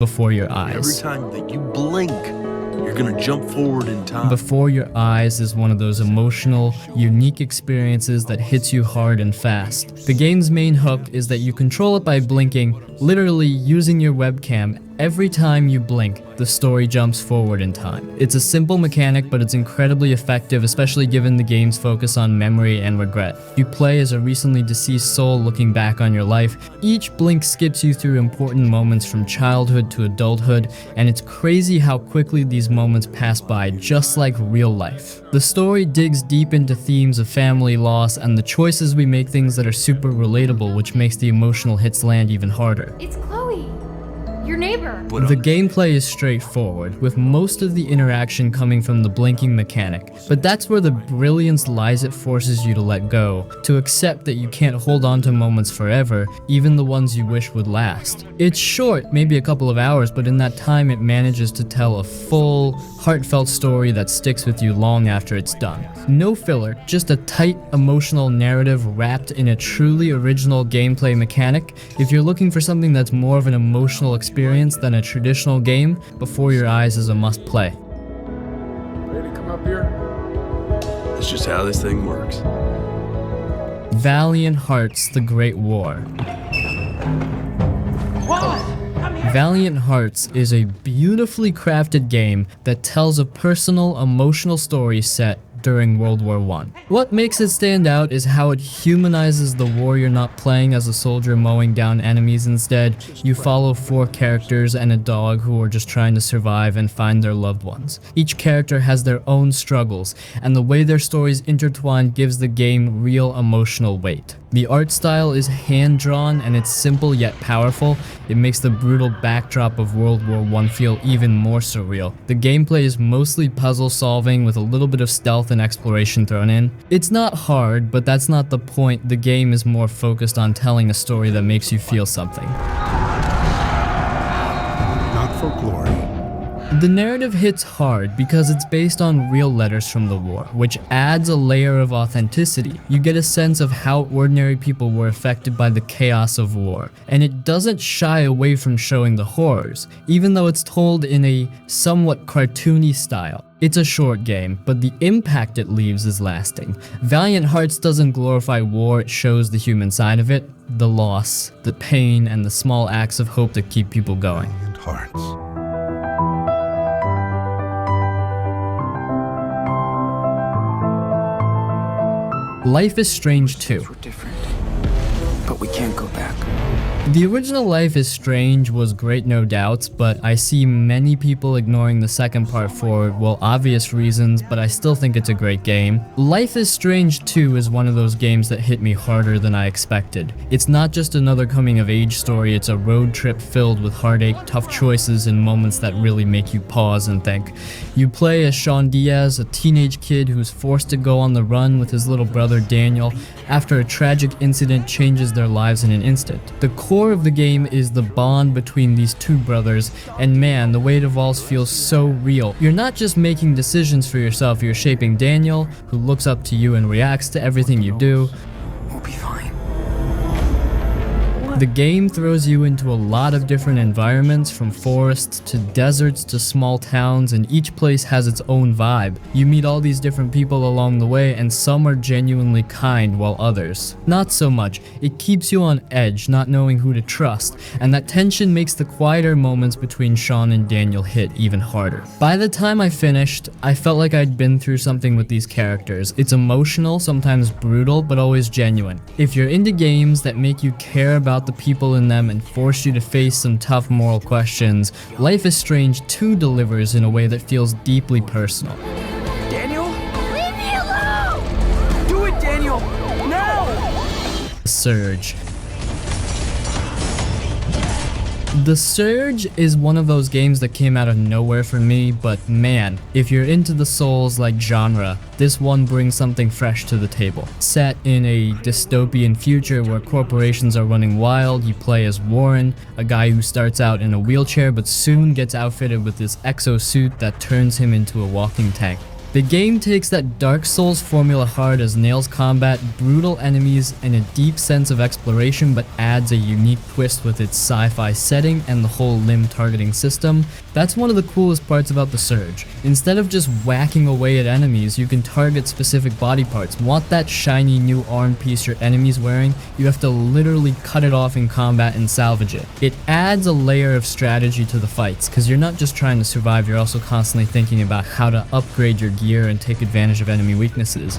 before your Every eyes. time that you blink, you're gonna jump forward in time. Before your eyes is one of those emotional, unique experiences that hits you hard and fast. The game's main hook is that you control it by blinking, literally using your webcam. Every time you blink, the story jumps forward in time. It's a simple mechanic, but it's incredibly effective, especially given the game's focus on memory and regret. You play as a recently deceased soul looking back on your life. Each blink skips you through important moments from childhood to adulthood, and it's crazy how quickly these moments pass by, just like real life. The story digs deep into themes of family loss and the choices we make, things that are super relatable, which makes the emotional hits land even harder. It's Chloe, your neighbor. The gameplay is straightforward, with most of the interaction coming from the blinking mechanic, but that's where the brilliance lies. It forces you to let go, to accept that you can't hold on to moments forever, even the ones you wish would last. It's short, maybe a couple of hours, but in that time it manages to tell a full, heartfelt story that sticks with you long after it's done. No filler, just a tight, emotional narrative wrapped in a truly original gameplay mechanic. If you're looking for something that's more of an emotional experience than a traditional game, Before Your Eyes is a must-play. Ready to come up here? That's just how this thing works. Valiant Hearts: The Great War. Valiant Hearts is a beautifully crafted game that tells a personal, emotional story set during World War I. What makes it stand out is how it humanizes the war. You're not playing as a soldier mowing down enemies. Instead, you follow 4 characters and a dog who are just trying to survive and find their loved ones. Each character has their own struggles, and the way their stories intertwine gives the game real emotional weight. The art style is hand-drawn and it's simple yet powerful. It makes the brutal backdrop of World War I feel even more surreal. The gameplay is mostly puzzle solving with a little bit of stealth and exploration thrown in. It's not hard, but that's not the point. The game is more focused on telling a story that makes you feel something. Not for glory. The narrative hits hard because it's based on real letters from the war, which adds a layer of authenticity. You get a sense of how ordinary people were affected by the chaos of war, and it doesn't shy away from showing the horrors, even though it's told in a somewhat cartoony style. It's a short game, but the impact it leaves is lasting. Valiant Hearts doesn't glorify war, it shows the human side of it, the loss, the pain, and the small acts of hope that keep people going. Valiant Hearts. Life is Strange 2. We're different, but we can't go back. The original Life is Strange was great, no doubts, but I see many people ignoring the second part for, well, obvious reasons, but I still think it's a great game. Life is Strange 2 is one of those games that hit me harder than I expected. It's not just another coming-of-age story, it's a road trip filled with heartache, tough choices, and moments that really make you pause and think. You play as Sean Diaz, a teenage kid who's forced to go on the run with his little brother Daniel after a tragic incident changes their lives in an instant. The core of the game is the bond between these two brothers, and man, the way it evolves feels so real. You're not just making decisions for yourself, you're shaping Daniel, who looks up to you and reacts to everything you do. We'll be fine. The game throws you into a lot of different environments, from forests to deserts to small towns, and each place has its own vibe. You meet all these different people along the way, and some are genuinely kind while others not so much. It keeps you on edge, not knowing who to trust, and that tension makes the quieter moments between Sean and Daniel hit even harder. By the time I finished, I felt like I'd been through something with these characters. It's emotional, sometimes brutal, but always genuine. If you're into games that make you care about the people in them and force you to face some tough moral questions, Life is Strange 2 delivers in a way that feels deeply personal. Daniel? Leave me alone! Do it, Daniel! Now! Surge. The Surge is one of those games that came out of nowhere for me, but man, if you're into the Souls-like genre, this one brings something fresh to the table. Set in a dystopian future where corporations are running wild, you play as Warren, a guy who starts out in a wheelchair but soon gets outfitted with this exosuit that turns him into a walking tank. The game takes that Dark Souls formula hard as nails combat, brutal enemies, and a deep sense of exploration, but adds a unique twist with its sci-fi setting and the whole limb targeting system. That's one of the coolest parts about the Surge. Instead of just whacking away at enemies, you can target specific body parts. Want that shiny new arm piece your enemy's wearing? You have to literally cut it off in combat and salvage it. It adds a layer of strategy to the fights, because you're not just trying to survive, you're also constantly thinking about how to upgrade your gear and take advantage of enemy weaknesses.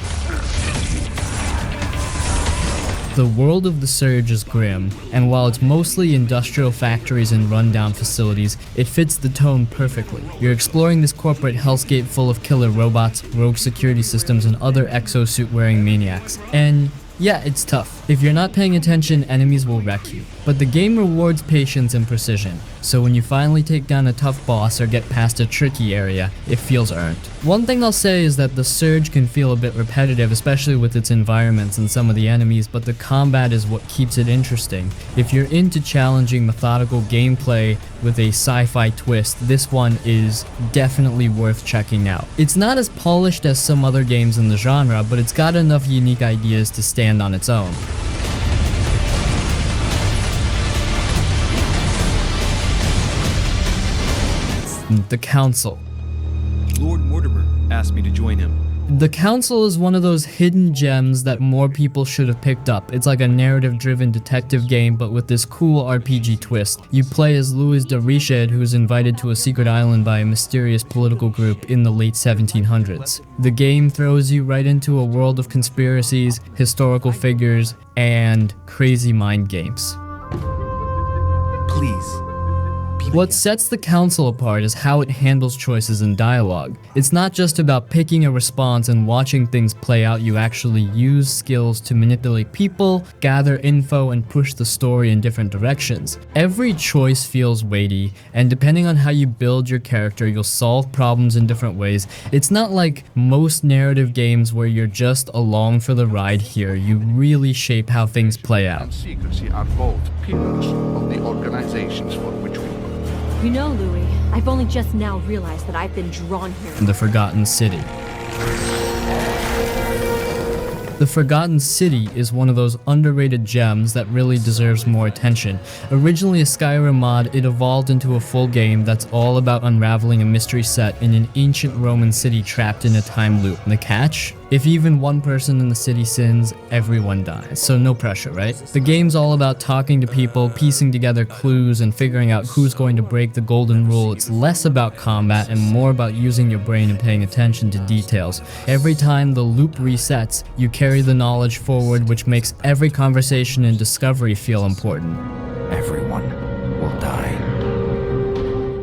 The world of the Surge is grim, and while it's mostly industrial factories and rundown facilities, it fits the tone perfectly. You're exploring this corporate hellscape full of killer robots, rogue security systems, and other exosuit-wearing maniacs. And yeah, it's tough. If you're not paying attention, enemies will wreck you. But the game rewards patience and precision, so when you finally take down a tough boss or get past a tricky area, it feels earned. One thing I'll say is that the Surge can feel a bit repetitive, especially with its environments and some of the enemies, but the combat is what keeps it interesting. If you're into challenging, methodical gameplay with a sci-fi twist, this one is definitely worth checking out. It's not as polished as some other games in the genre, but it's got enough unique ideas to stand on its own. The Council. Lord Mortimer asked me to join him. The Council is one of those hidden gems that more people should have picked up. It's like a narrative-driven detective game, but with this cool RPG twist. You play as Louis de Richet, who's invited to a secret island by a mysterious political group in the late 1700s. The game throws you right into a world of conspiracies, historical figures, and crazy mind games. Please. What sets the Council apart is how it handles choices and dialogue. It's not just about picking a response and watching things play out. You actually use skills to manipulate people, gather info, and push the story in different directions. Every choice feels weighty, and depending on how you build your character, you'll solve problems in different ways. It's not like most narrative games where you're just along for the ride here. You really shape how things play out. And secrecy are both pillars of the organizations for which we work. You know, Louis, I've only just now realized that I've been drawn here. The Forgotten City. The Forgotten City is one of those underrated gems that really deserves more attention. Originally a Skyrim mod, it evolved into a full game that's all about unraveling a mystery set in an ancient Roman city trapped in a time loop. And the catch? If even one person in the city sins, everyone dies, so no pressure, right? The game's all about talking to people, piecing together clues, and figuring out who's going to break the golden rule. It's less about combat and more about using your brain and paying attention to details. Every time the loop resets, you carry the knowledge forward, which makes every conversation and discovery feel important. Everyone will die.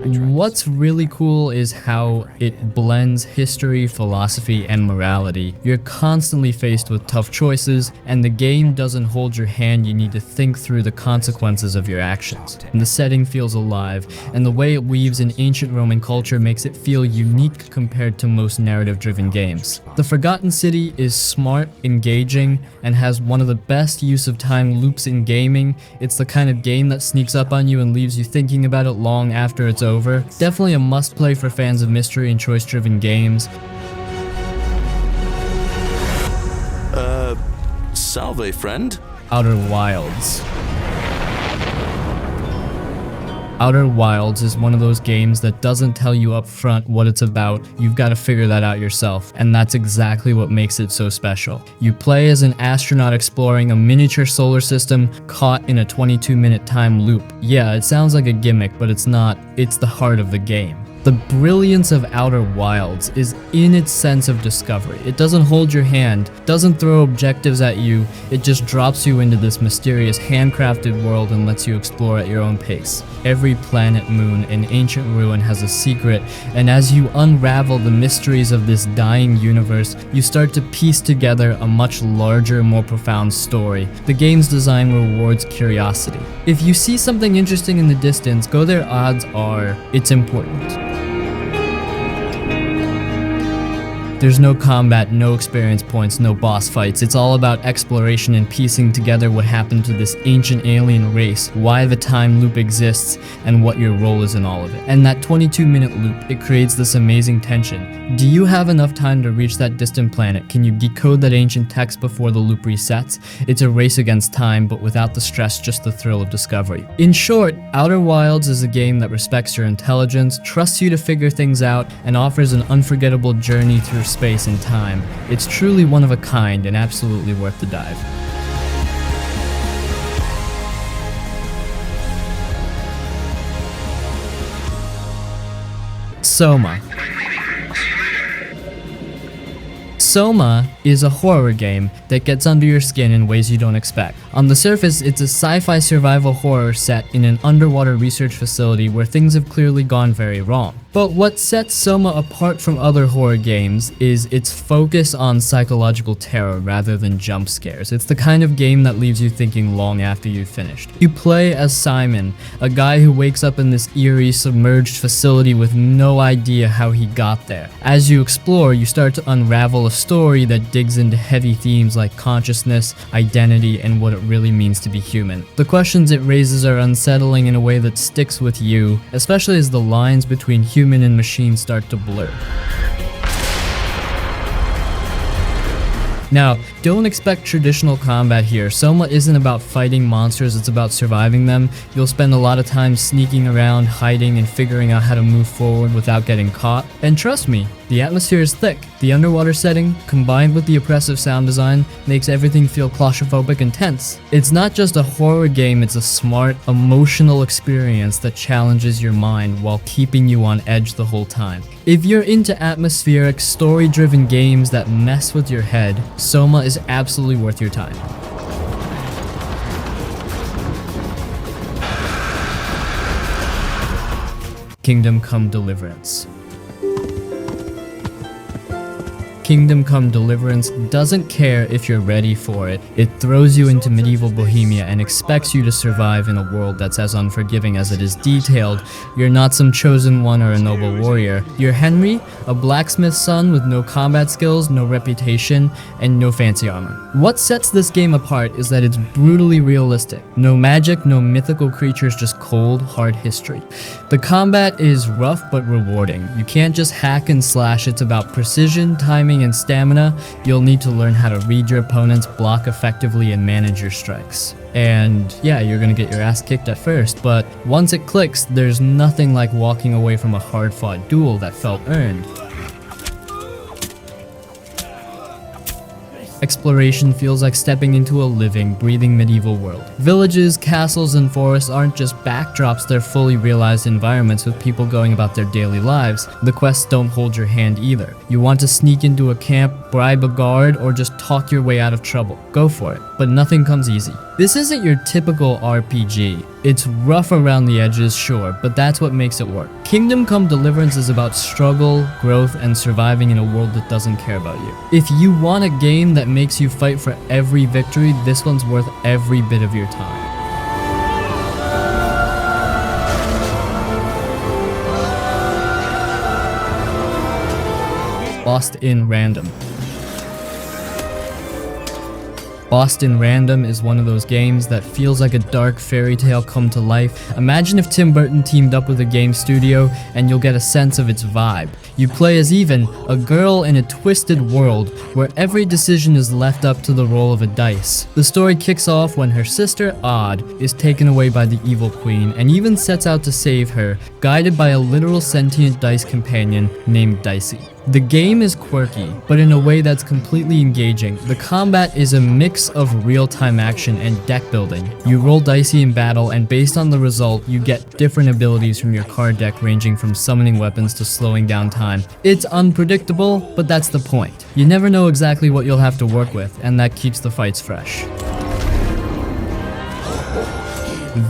What's really cool is how it blends history, philosophy, and morality. You're constantly faced with tough choices, and the game doesn't hold your hand. You need to think through the consequences of your actions. And the setting feels alive, and the way it weaves in ancient Roman culture makes it feel unique compared to most narrative-driven games. The Forgotten City is smart, engaging, and has one of the best use of time loops in gaming. It's the kind of game that sneaks up on you and leaves you thinking about it long after it's over. Definitely a must-play for fans of mystery and choice-driven games. Salve, friend. Outer Wilds. Outer Wilds is one of those games that doesn't tell you up front what it's about. You've got to figure that out yourself, and that's exactly what makes it so special. You play as an astronaut exploring a miniature solar system caught in a 22-minute time loop. Yeah, it sounds like a gimmick, but it's not. It's the heart of the game. The brilliance of Outer Wilds is in its sense of discovery. It doesn't hold your hand, doesn't throw objectives at you, it just drops you into this mysterious handcrafted world and lets you explore at your own pace. Every planet, moon, and ancient ruin has a secret, and as you unravel the mysteries of this dying universe, you start to piece together a much larger, more profound story. The game's design rewards curiosity. If you see something interesting in the distance, go there, odds are it's important. There's no combat, no experience points, no boss fights. It's all about exploration and piecing together what happened to this ancient alien race, why the time loop exists, and what your role is in all of it. And that 22-minute loop, it creates this amazing tension. Do you have enough time to reach that distant planet? Can you decode that ancient text before the loop resets? It's a race against time, but without the stress, just the thrill of discovery. In short, Outer Wilds is a game that respects your intelligence, trusts you to figure things out, and offers an unforgettable journey through space and time. It's truly one of a kind and absolutely worth the dive. SOMA. SOMA is a horror game that gets under your skin in ways you don't expect. On the surface, it's a sci-fi survival horror set in an underwater research facility where things have clearly gone very wrong. But what sets SOMA apart from other horror games is its focus on psychological terror rather than jump scares. It's the kind of game that leaves you thinking long after you've finished. You play as Simon, a guy who wakes up in this eerie, submerged facility with no idea how he got there. As you explore, you start to unravel a story that digs into heavy themes like consciousness, identity, and what it really means to be human. The questions it raises are unsettling in a way that sticks with you, especially as the lines between human and machine start to blur. Now, don't expect traditional combat here. SOMA isn't about fighting monsters, it's about surviving them. You'll spend a lot of time sneaking around, hiding, and figuring out how to move forward without getting caught. And trust me, the atmosphere is thick. The underwater setting, combined with the oppressive sound design, makes everything feel claustrophobic and tense. It's not just a horror game, it's a smart, emotional experience that challenges your mind while keeping you on edge the whole time. If you're into atmospheric, story-driven games that mess with your head, SOMA is absolutely worth your time. Kingdom Come Deliverance. Kingdom Come Deliverance doesn't care if you're ready for it. It throws you into medieval Bohemia and expects you to survive in a world that's as unforgiving as it is detailed. You're not some chosen one or a noble warrior. You're Henry, a blacksmith's son with no combat skills, no reputation, and no fancy armor. What sets this game apart is that it's brutally realistic. No magic, no mythical creatures, just cold, hard history. The combat is rough but rewarding. You can't just hack and slash, it's about precision, timing, and stamina. You'll need to learn how to read your opponents, block effectively, and manage your strikes. And yeah, you're gonna get your ass kicked at first, but once it clicks, there's nothing like walking away from a hard-fought duel that felt earned. Exploration feels like stepping into a living, breathing medieval world. Villages, castles, and forests aren't just backdrops, they're fully realized environments with people going about their daily lives. The quests don't hold your hand either. You want to sneak into a camp, bribe a guard, or just talk your way out of trouble. Go for it, but nothing comes easy. This isn't your typical RPG. It's rough around the edges, sure, but that's what makes it work. Kingdom Come Deliverance is about struggle, growth, and surviving in a world that doesn't care about you. If you want a game that makes you fight for every victory, this one's worth every bit of your time. Lost in Random. Lost in Random is one of those games that feels like a dark fairy tale come to life. Imagine if Tim Burton teamed up with a game studio and you'll get a sense of its vibe. You play as Even, a girl in a twisted world where every decision is left up to the roll of a dice. The story kicks off when her sister, Odd, is taken away by the evil queen and Even sets out to save her, guided by a literal sentient dice companion named Dicey. The game is quirky, but in a way that's completely engaging. The combat is a mix of real-time action and deck building. You roll dicey in battle, and based on the result, you get different abilities from your card deck ranging from summoning weapons to slowing down time. It's unpredictable, but that's the point. You never know exactly what you'll have to work with, and that keeps the fights fresh.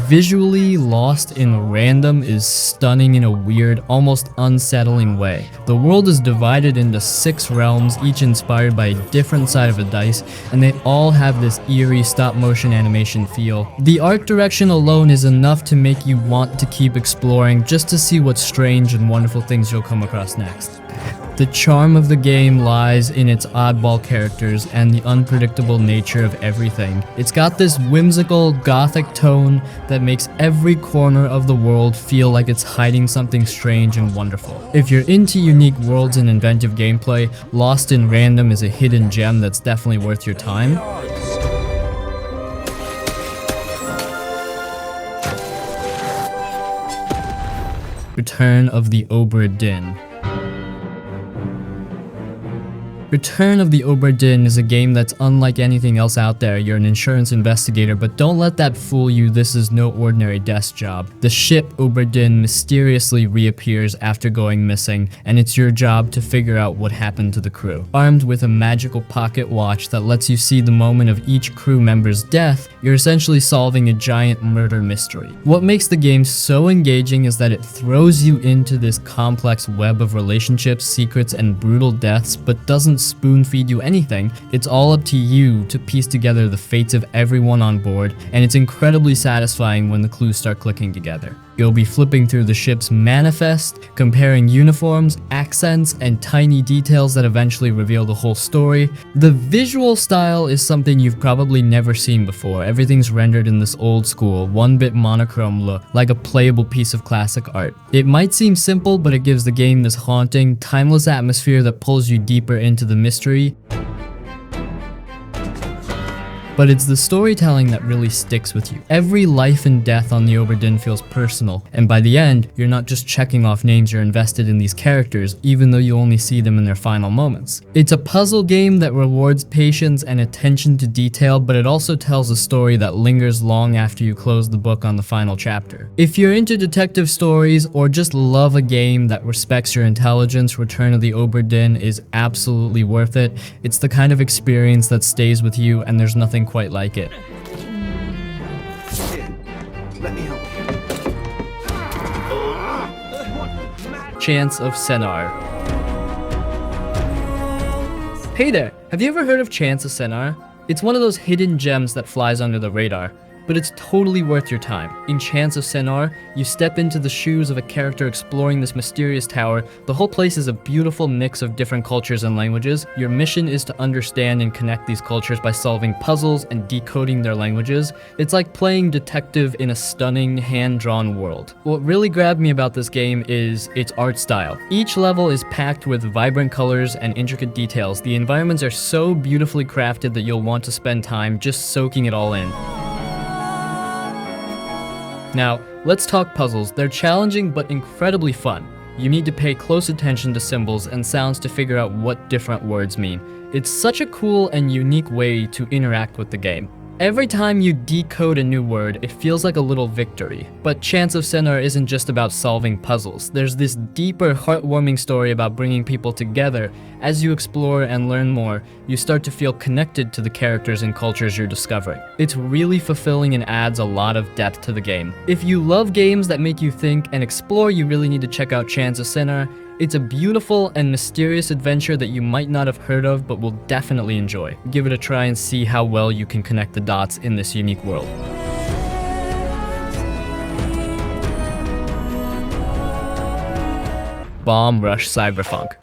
Visually, Lost in Random is stunning in a weird, almost unsettling way. The world is divided into 6 realms, each inspired by a different side of a dice, and they all have this eerie stop-motion animation feel. The art direction alone is enough to make you want to keep exploring just to see what strange and wonderful things you'll come across next. The charm of the game lies in its oddball characters and the unpredictable nature of everything. It's got this whimsical, gothic tone that makes every corner of the world feel like it's hiding something strange and wonderful. If you're into unique worlds and inventive gameplay, Lost in Random is a hidden gem that's definitely worth your time. Return of the Obra Dinn. Return of the Obra Dinn is a game that's unlike anything else out there. You're an insurance investigator, but don't let that fool you. This is no ordinary desk job. The ship Obra Dinn mysteriously reappears after going missing, and it's your job to figure out what happened to the crew. Armed with a magical pocket watch that lets you see the moment of each crew member's death, you're essentially solving a giant murder mystery. What makes the game so engaging is that it throws you into this complex web of relationships, secrets, and brutal deaths, but doesn't spoon feed you anything. It's all up to you to piece together the fates of everyone on board, and it's incredibly satisfying when the clues start clicking together. You'll be flipping through the ship's manifest, comparing uniforms, accents, and tiny details that eventually reveal the whole story. The visual style is something you've probably never seen before. Everything's rendered in this old school, one-bit monochrome look, like a playable piece of classic art. It might seem simple, but it gives the game this haunting, timeless atmosphere that pulls you deeper into the mystery. But it's the storytelling that really sticks with you. Every life and death on the Obra Dinn feels personal, and by the end, you're not just checking off names, you're invested in these characters, even though you only see them in their final moments. It's a puzzle game that rewards patience and attention to detail, but it also tells a story that lingers long after you close the book on the final chapter. If you're into detective stories or just love a game that respects your intelligence, Return of the Obra Dinn is absolutely worth it. It's the kind of experience that stays with you, and there's nothing quite like it. Let me help you. Chants of Sennar. Hey there, have you ever heard of Chants of Sennar? It's one of those hidden gems that flies under the radar, but it's totally worth your time. In Chants of Sennar, you step into the shoes of a character exploring this mysterious tower. The whole place is a beautiful mix of different cultures and languages. Your mission is to understand and connect these cultures by solving puzzles and decoding their languages. It's like playing detective in a stunning, hand-drawn world. What really grabbed me about this game is its art style. Each level is packed with vibrant colors and intricate details. The environments are so beautifully crafted that you'll want to spend time just soaking it all in. Now, let's talk puzzles. They're challenging but incredibly fun. You need to pay close attention to symbols and sounds to figure out what different words mean. It's such a cool and unique way to interact with the game. Every time you decode a new word, it feels like a little victory. But Chants of Sennar isn't just about solving puzzles. There's this deeper, heartwarming story about bringing people together. As you explore and learn more, you start to feel connected to the characters and cultures you're discovering. It's really fulfilling and adds a lot of depth to the game. If you love games that make you think and explore, you really need to check out Chants of Sennar. It's a beautiful and mysterious adventure that you might not have heard of, but will definitely enjoy. Give it a try and see how well you can connect the dots in this unique world. Bomb Rush Cyberfunk.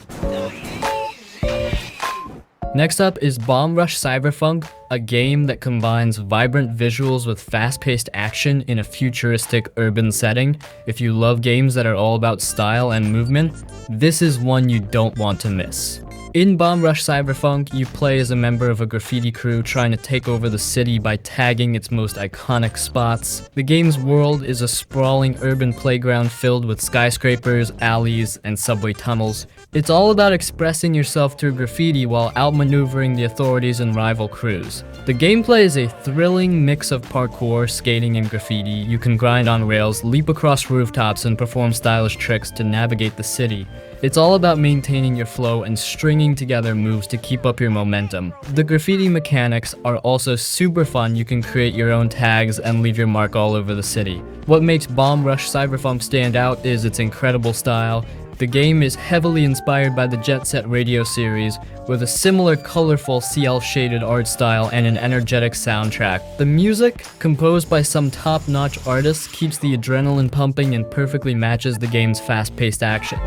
Next up is Bomb Rush Cyberfunk, a game that combines vibrant visuals with fast-paced action in a futuristic urban setting. If you love games that are all about style and movement, this is one you don't want to miss. In Bomb Rush Cyberfunk, you play as a member of a graffiti crew trying to take over the city by tagging its most iconic spots. The game's world is a sprawling urban playground filled with skyscrapers, alleys, and subway tunnels. It's all about expressing yourself through graffiti while outmaneuvering the authorities and rival crews. The gameplay is a thrilling mix of parkour, skating, and graffiti. You can grind on rails, leap across rooftops, and perform stylish tricks to navigate the city. It's all about maintaining your flow and stringing together moves to keep up your momentum. The graffiti mechanics are also super fun. You can create your own tags and leave your mark all over the city. What makes Bomb Rush Cyberfunk stand out is its incredible style. The game is heavily inspired by the Jet Set Radio series, with a similar colorful CL-shaded art style and an energetic soundtrack. The music, composed by some top-notch artists, keeps the adrenaline pumping and perfectly matches the game's fast-paced action.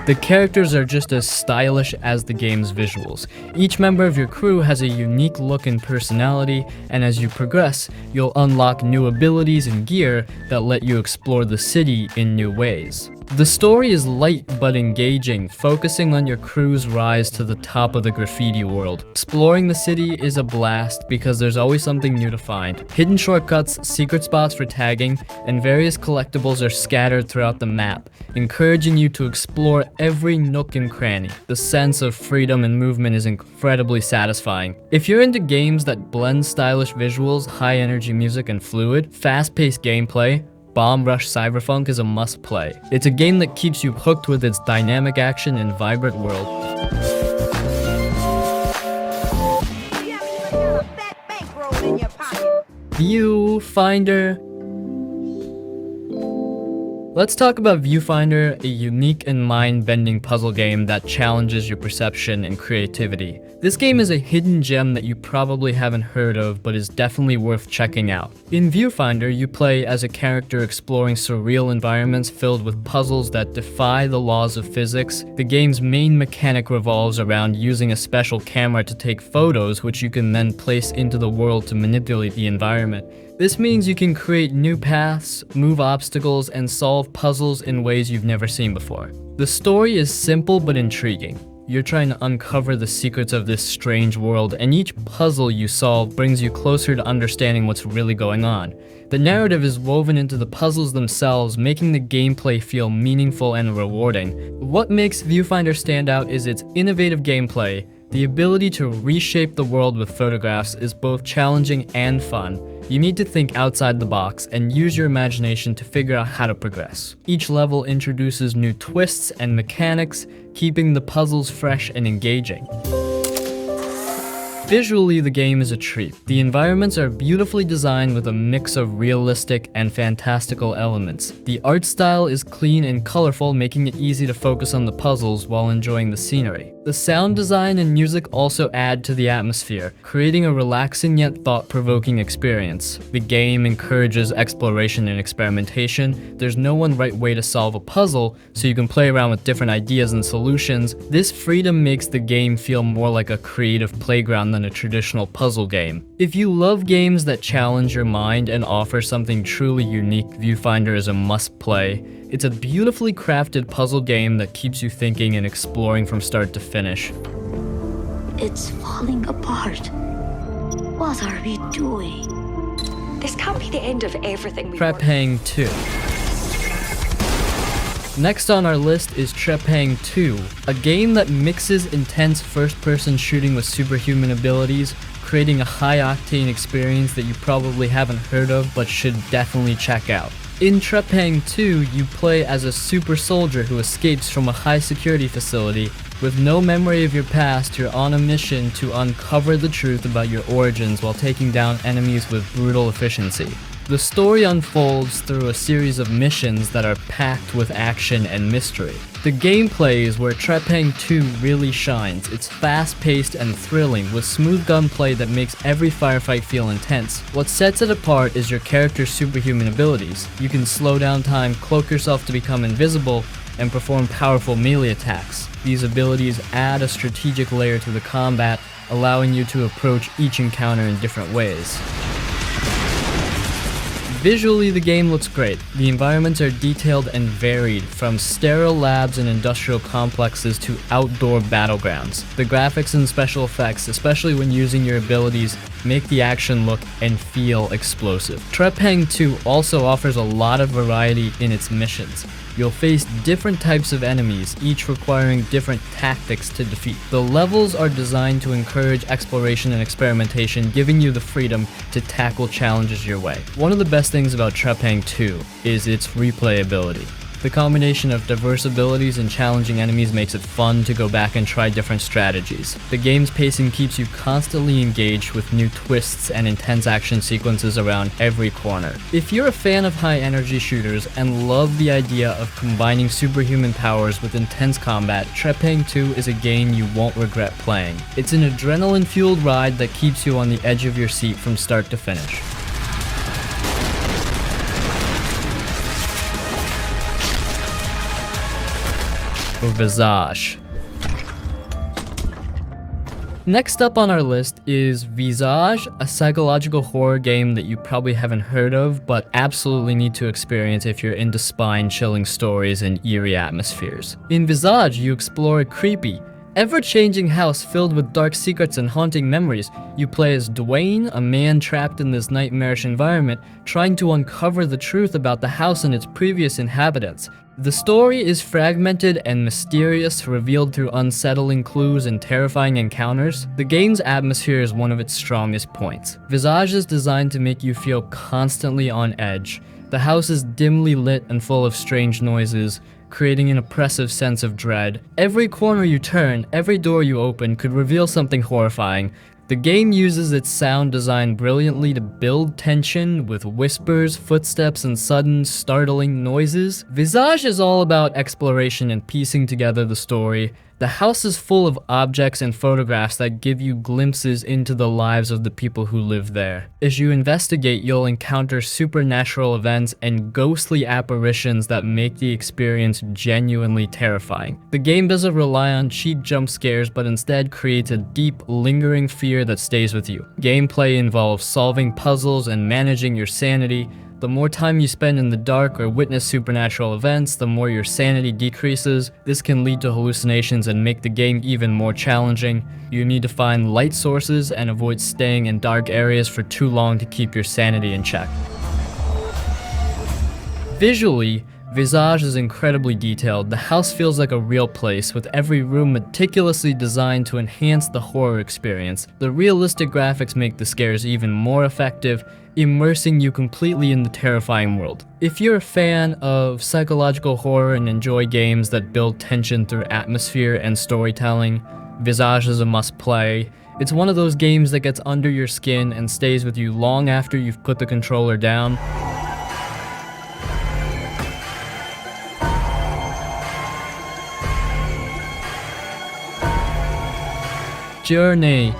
The characters are just as stylish as the game's visuals. Each member of your crew has a unique look and personality, and as you progress, you'll unlock new abilities and gear that let you explore the city in new ways. The story is light but engaging, focusing on your crew's rise to the top of the graffiti world. Exploring the city is a blast because there's always something new to find. Hidden shortcuts, secret spots for tagging, and various collectibles are scattered throughout the map, encouraging you to explore every nook and cranny. The sense of freedom and movement is incredibly satisfying. If you're into games that blend stylish visuals, high energy music, and fluid, fast-paced gameplay, Bomb Rush Cyberfunk is a must-play. It's a game that keeps you hooked with its dynamic action and vibrant world. Viewfinder. Let's talk about Viewfinder, a unique and mind-bending puzzle game that challenges your perception and creativity. This game is a hidden gem that you probably haven't heard of, but is definitely worth checking out. In Viewfinder, you play as a character exploring surreal environments filled with puzzles that defy the laws of physics. The game's main mechanic revolves around using a special camera to take photos, which you can then place into the world to manipulate the environment. This means you can create new paths, move obstacles, and solve puzzles in ways you've never seen before. The story is simple but intriguing. You're trying to uncover the secrets of this strange world, and each puzzle you solve brings you closer to understanding what's really going on. The narrative is woven into the puzzles themselves, making the gameplay feel meaningful and rewarding. What makes Viewfinder stand out is its innovative gameplay. The ability to reshape the world with photographs is both challenging and fun. You need to think outside the box and use your imagination to figure out how to progress. Each level introduces new twists and mechanics, keeping the puzzles fresh and engaging. Visually, the game is a treat. The environments are beautifully designed with a mix of realistic and fantastical elements. The art style is clean and colorful, making it easy to focus on the puzzles while enjoying the scenery. The sound design and music also add to the atmosphere, creating a relaxing yet thought-provoking experience. The game encourages exploration and experimentation. There's no one right way to solve a puzzle, so you can play around with different ideas and solutions. This freedom makes the game feel more like a creative playground than a traditional puzzle game. If you love games that challenge your mind and offer something truly unique, Viewfinder is a must-play. It's a beautifully crafted puzzle game that keeps you thinking and exploring from start to finish. It's falling apart. What are we doing? This can't be the end of everything we Trepang 2. Next on our list is Trepang 2, a game that mixes intense first-person shooting with superhuman abilities, creating a high-octane experience that you probably haven't heard of but should definitely check out. In Trepang 2, you play as a super soldier who escapes from a high-security facility. With no memory of your past, you're on a mission to uncover the truth about your origins while taking down enemies with brutal efficiency. The story unfolds through a series of missions that are packed with action and mystery. The gameplay is where Trepang 2 really shines. It's fast-paced and thrilling, with smooth gunplay that makes every firefight feel intense. What sets it apart is your character's superhuman abilities. You can slow down time, cloak yourself to become invisible, and perform powerful melee attacks. These abilities add a strategic layer to the combat, allowing you to approach each encounter in different ways. Visually, the game looks great. The environments are detailed and varied, from sterile labs and industrial complexes to outdoor battlegrounds. The graphics and special effects, especially when using your abilities, make the action look and feel explosive. Trepang 2 also offers a lot of variety in its missions. You'll face different types of enemies, each requiring different tactics to defeat. The levels are designed to encourage exploration and experimentation, giving you the freedom to tackle challenges your way. One of the best things about Trepang 2 is its replayability. The combination of diverse abilities and challenging enemies makes it fun to go back and try different strategies. The game's pacing keeps you constantly engaged with new twists and intense action sequences around every corner. If you're a fan of high-energy shooters and love the idea of combining superhuman powers with intense combat, Trepang 2 is a game you won't regret playing. It's an adrenaline-fueled ride that keeps you on the edge of your seat from start to finish. or Visage. Next up on our list is Visage, a psychological horror game that you probably haven't heard of, but absolutely need to experience if you're into spine-chilling stories and eerie atmospheres. In Visage, you explore a creepy, ever-changing house filled with dark secrets and haunting memories. You play as Dwayne, a man trapped in this nightmarish environment, trying to uncover the truth about the house and its previous inhabitants. The story is fragmented and mysterious, revealed through unsettling clues and terrifying encounters. The game's atmosphere is one of its strongest points. Visage is designed to make you feel constantly on edge. The house is dimly lit and full of strange noises, creating an oppressive sense of dread. Every corner you turn, every door you open could reveal something horrifying. The game uses its sound design brilliantly to build tension with whispers, footsteps, and sudden, startling noises. Visage is all about exploration and piecing together the story. The house is full of objects and photographs that give you glimpses into the lives of the people who live there. As you investigate, you'll encounter supernatural events and ghostly apparitions that make the experience genuinely terrifying. The game doesn't rely on cheap jump scares, but instead creates a deep, lingering fear that stays with you. Gameplay involves solving puzzles and managing your sanity. The more time you spend in the dark or witness supernatural events, the more your sanity decreases. This can lead to hallucinations and make the game even more challenging. You need to find light sources and avoid staying in dark areas for too long to keep your sanity in check. Visually, Visage is incredibly detailed. The house feels like a real place, with every room meticulously designed to enhance the horror experience. The realistic graphics make the scares even more effective, immersing you completely in the terrifying world. If you're a fan of psychological horror and enjoy games that build tension through atmosphere and storytelling, Visage is a must-play. It's one of those games that gets under your skin and stays with you long after you've put the controller down. Journey.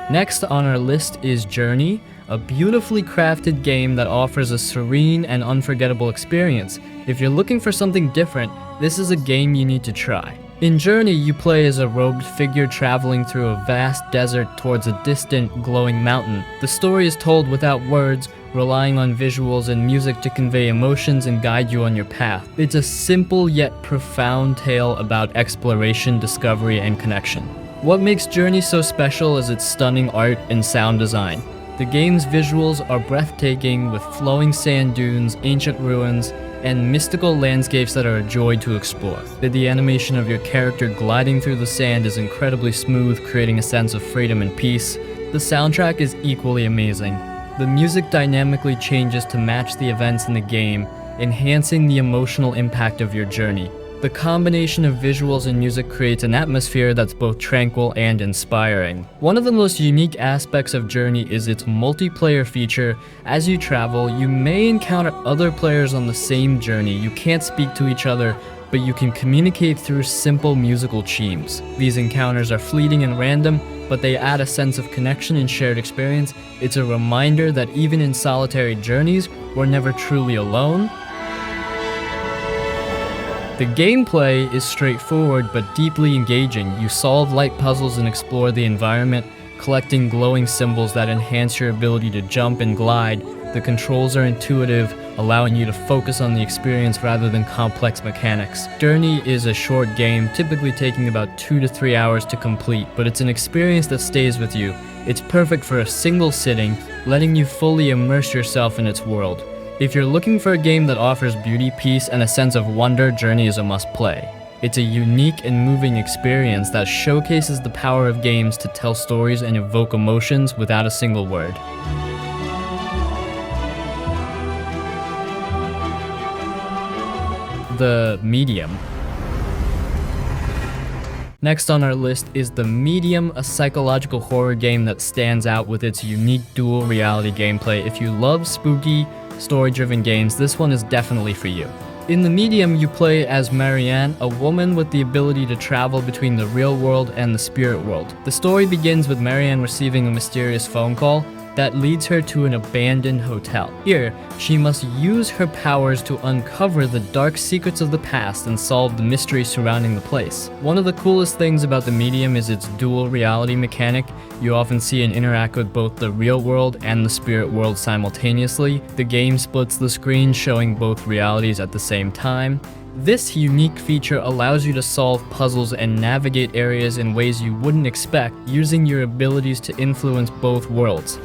Next on our list is Journey, a beautifully crafted game that offers a serene and unforgettable experience. If you're looking for something different, this is a game you need to try. In Journey, you play as a robed figure traveling through a vast desert towards a distant, glowing mountain. The story is told without words, relying on visuals and music to convey emotions and guide you on your path. It's a simple yet profound tale about exploration, discovery, and connection. What makes Journey so special is its stunning art and sound design. The game's visuals are breathtaking, with flowing sand dunes, ancient ruins, and mystical landscapes that are a joy to explore. The animation of your character gliding through the sand is incredibly smooth, creating a sense of freedom and peace. The soundtrack is equally amazing. The music dynamically changes to match the events in the game, enhancing the emotional impact of your journey. The combination of visuals and music creates an atmosphere that's both tranquil and inspiring. One of the most unique aspects of Journey is its multiplayer feature. As you travel, you may encounter other players on the same journey. You can't speak to each other, but you can communicate through simple musical chimes. These encounters are fleeting and random, but they add a sense of connection and shared experience. It's a reminder that even in solitary journeys, we're never truly alone. The gameplay is straightforward but deeply engaging. You solve light puzzles and explore the environment, collecting glowing symbols that enhance your ability to jump and glide. The controls are intuitive, allowing you to focus on the experience rather than complex mechanics. Journey is a short game, typically taking about 2 to 3 hours to complete, but it's an experience that stays with you. It's perfect for a single sitting, letting you fully immerse yourself in its world. If you're looking for a game that offers beauty, peace, and a sense of wonder, Journey is a must-play. It's a unique and moving experience that showcases the power of games to tell stories and evoke emotions without a single word. The Medium. Next on our list is The Medium, a psychological horror game that stands out with its unique dual reality gameplay. If you love spooky, story-driven games, this one is definitely for you. In The Medium, you play as Marianne, a woman with the ability to travel between the real world and the spirit world. The story begins with Marianne receiving a mysterious phone call. that leads her to an abandoned hotel. Here, she must use her powers to uncover the dark secrets of the past and solve the mysteries surrounding the place. One of the coolest things about the medium is its dual reality mechanic. You often see and interact with both the real world and the spirit world simultaneously. The game splits the screen, showing both realities at the same time. This unique feature allows you to solve puzzles and navigate areas in ways you wouldn't expect, using your abilities to influence both worlds.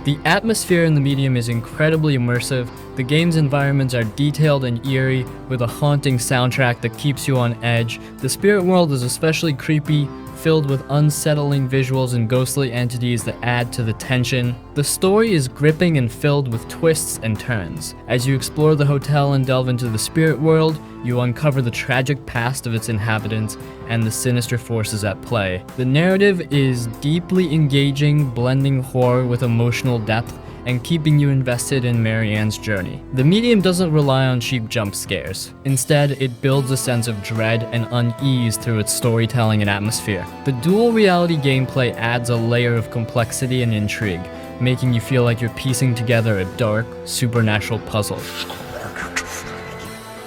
The atmosphere in the medium is incredibly immersive. The game's environments are detailed and eerie, with a haunting soundtrack that keeps you on edge. The spirit world is especially creepy, filled with unsettling visuals and ghostly entities that add to the tension. The story is gripping and filled with twists and turns. As you explore the hotel and delve into the spirit world, you uncover the tragic past of its inhabitants and the sinister forces at play. The narrative is deeply engaging, blending horror with emotional depth and keeping you invested in Marianne's journey. The medium doesn't rely on cheap jump scares. Instead, it builds a sense of dread and unease through its storytelling and atmosphere. The dual reality gameplay adds a layer of complexity and intrigue, making you feel like you're piecing together a dark, supernatural puzzle.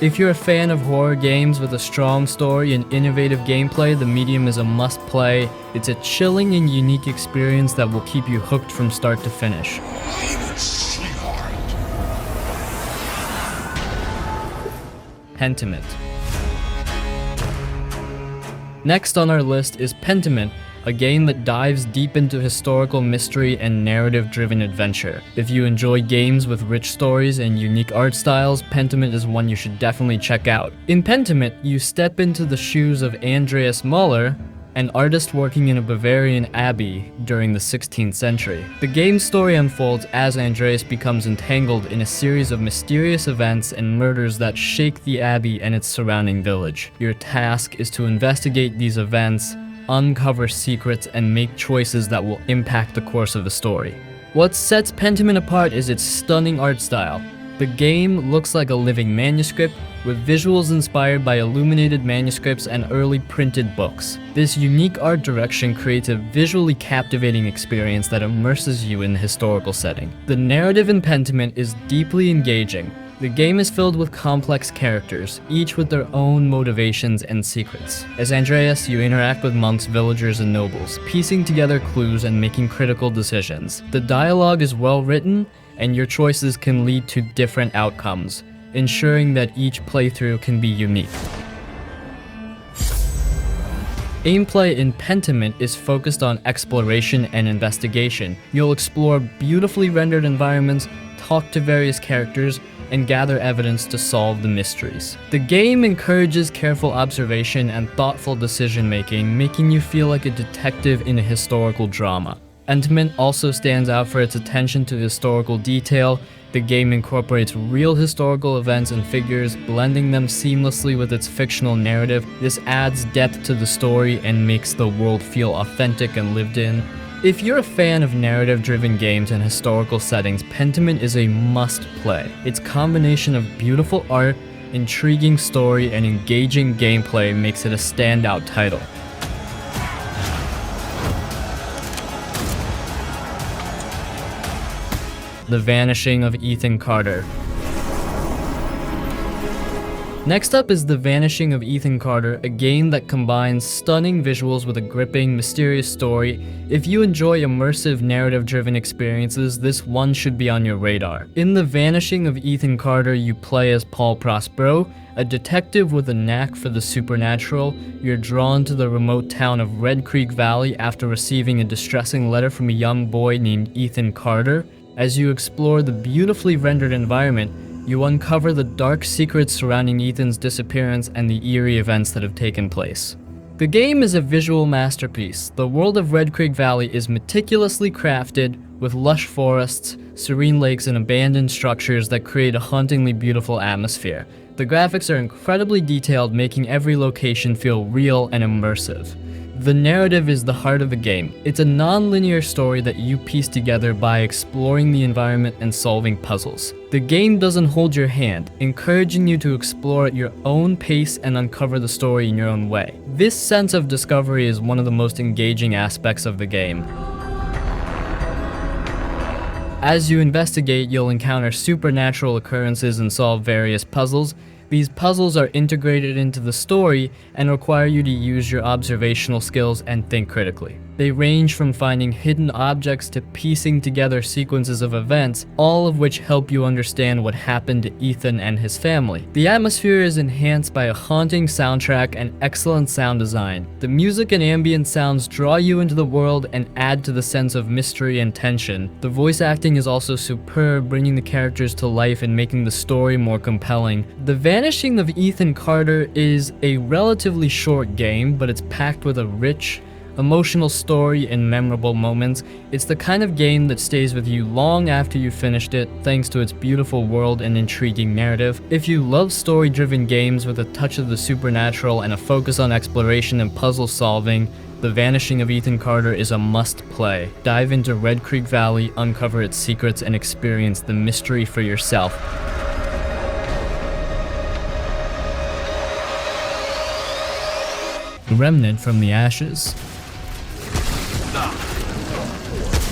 If you're a fan of horror games with a strong story and innovative gameplay, the medium is a must-play. It's a chilling and unique experience that will keep you hooked from start to finish. Pentiment. Next on our list is Pentiment, a game that dives deep into historical mystery and narrative-driven adventure. If you enjoy games with rich stories and unique art styles, Pentiment is one you should definitely check out. In Pentiment, you step into the shoes of Andreas Möller, an artist working in a Bavarian abbey during the 16th century. The game's story unfolds as Andreas becomes entangled in a series of mysterious events and murders that shake the abbey and its surrounding village. Your task is to investigate these events, uncover secrets, and make choices that will impact the course of the story. What sets Pentiment apart is its stunning art style. The game looks like a living manuscript, with visuals inspired by illuminated manuscripts and early printed books. This unique art direction creates a visually captivating experience that immerses you in the historical setting. The narrative in Pentiment is deeply engaging. The game is filled with complex characters, each with their own motivations and secrets. As Andreas, you interact with monks, villagers, and nobles, piecing together clues and making critical decisions. The dialogue is well written, and your choices can lead to different outcomes, ensuring that each playthrough can be unique. Gameplay in Pentiment is focused on exploration and investigation. You'll explore beautifully rendered environments, talk to various characters, and gather evidence to solve the mysteries. The game encourages careful observation and thoughtful decision-making, making you feel like a detective in a historical drama. Pentiment also stands out for its attention to historical detail. The game incorporates real historical events and figures, blending them seamlessly with its fictional narrative. This adds depth to the story and makes the world feel authentic and lived in. If you're a fan of narrative-driven games and historical settings, Pentiment is a must-play. Its combination of beautiful art, intriguing story, and engaging gameplay makes it a standout title. The Vanishing of Ethan Carter. Next up is The Vanishing of Ethan Carter, a game that combines stunning visuals with a gripping, mysterious story. If you enjoy immersive, narrative-driven experiences, this one should be on your radar. In The Vanishing of Ethan Carter, you play as Paul Prospero, a detective with a knack for the supernatural. You're drawn to the remote town of Red Creek Valley after receiving a distressing letter from a young boy named Ethan Carter. As you explore the beautifully rendered environment, you uncover the dark secrets surrounding Ethan's disappearance and the eerie events that have taken place. The game is a visual masterpiece. The world of Red Creek Valley is meticulously crafted, with lush forests, serene lakes, and abandoned structures that create a hauntingly beautiful atmosphere. The graphics are incredibly detailed, making every location feel real and immersive. The narrative is the heart of the game. It's a non-linear story that you piece together by exploring the environment and solving puzzles. The game doesn't hold your hand, encouraging you to explore at your own pace and uncover the story in your own way. This sense of discovery is one of the most engaging aspects of the game. As you investigate, you'll encounter supernatural occurrences and solve various puzzles. These puzzles are integrated into the story and require you to use your observational skills and think critically. They range from finding hidden objects to piecing together sequences of events, all of which help you understand what happened to Ethan and his family. The atmosphere is enhanced by a haunting soundtrack and excellent sound design. The music and ambient sounds draw you into the world and add to the sense of mystery and tension. The voice acting is also superb, bringing the characters to life and making the story more compelling. The Vanishing of Ethan Carter is a relatively short game, but it's packed with a rich, emotional story and memorable moments. It's the kind of game that stays with you long after you've finished it, thanks to its beautiful world and intriguing narrative. If you love story-driven games with a touch of the supernatural and a focus on exploration and puzzle solving, The Vanishing of Ethan Carter is a must-play. Dive into Red Creek Valley, uncover its secrets, and experience the mystery for yourself. Remnant from the Ashes.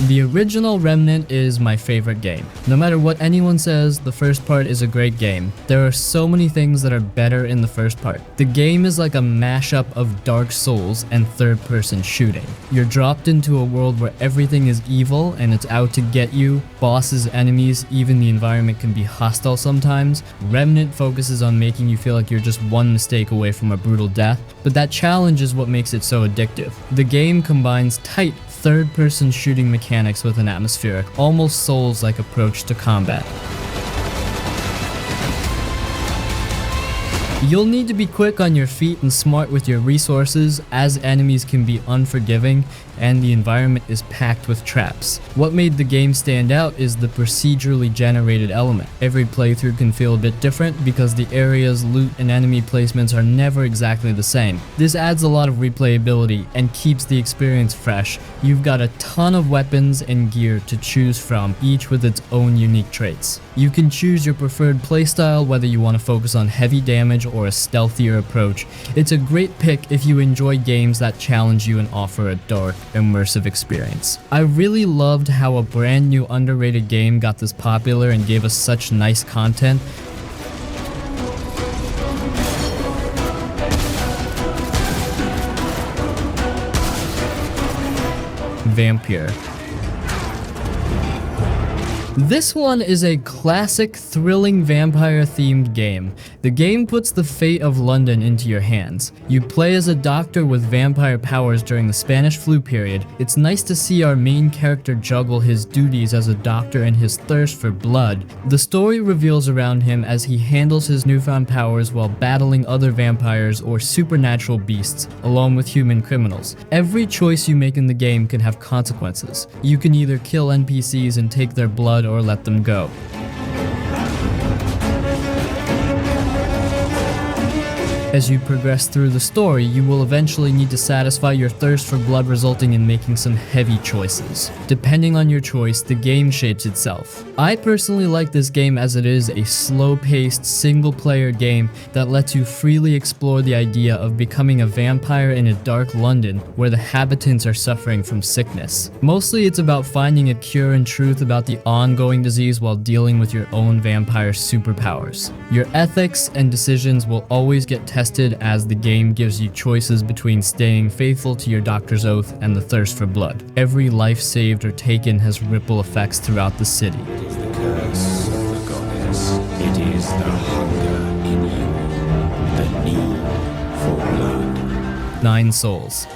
The original Remnant is my favorite game. No matter what anyone says, the first part is a great game. There are so many things that are better in the first part. The game is like a mashup of Dark Souls and third-person shooting. You're dropped into a world where everything is evil and it's out to get you. Bosses, enemies, even the environment can be hostile sometimes. Remnant focuses on making you feel like you're just one mistake away from a brutal death, but that challenge is what makes it so addictive. The game combines tight, third-person shooting mechanics with an atmospheric, almost Souls-like approach to combat. You'll need to be quick on your feet and smart with your resources, as enemies can be unforgiving and the environment is packed with traps. What made the game stand out is the procedurally generated element. Every playthrough can feel a bit different because the areas, loot, and enemy placements are never exactly the same. This adds a lot of replayability and keeps the experience fresh. You've got a ton of weapons and gear to choose from, each with its own unique traits. You can choose your preferred playstyle, whether you want to focus on heavy damage or a stealthier approach. It's a great pick if you enjoy games that challenge you and offer a dark, immersive experience. I really loved how a brand new underrated game got this popular and gave us such nice content. Vampyr. This one is a classic, thrilling vampire-themed game. The game puts the fate of London into your hands. You play as a doctor with vampire powers during the Spanish flu period. It's nice to see our main character juggle his duties as a doctor and his thirst for blood. The story reveals around him as he handles his newfound powers while battling other vampires or supernatural beasts, along with human criminals. Every choice you make in the game can have consequences. You can either kill NPCs and take their blood or let them go. As you progress through the story, you will eventually need to satisfy your thirst for blood, resulting in making some heavy choices. Depending on your choice, the game shapes itself. I personally like this game as it is a slow-paced, single-player game that lets you freely explore the idea of becoming a vampire in a dark London where the inhabitants are suffering from sickness. Mostly it's about finding a cure and truth about the ongoing disease while dealing with your own vampire superpowers. Your ethics and decisions will always get tested as the game gives you choices between staying faithful to your doctor's oath and the thirst for blood. Every life saved or taken has ripple effects throughout the city. It is the curse of the goddess. It is the hunger in you, the need for blood. 9 Souls.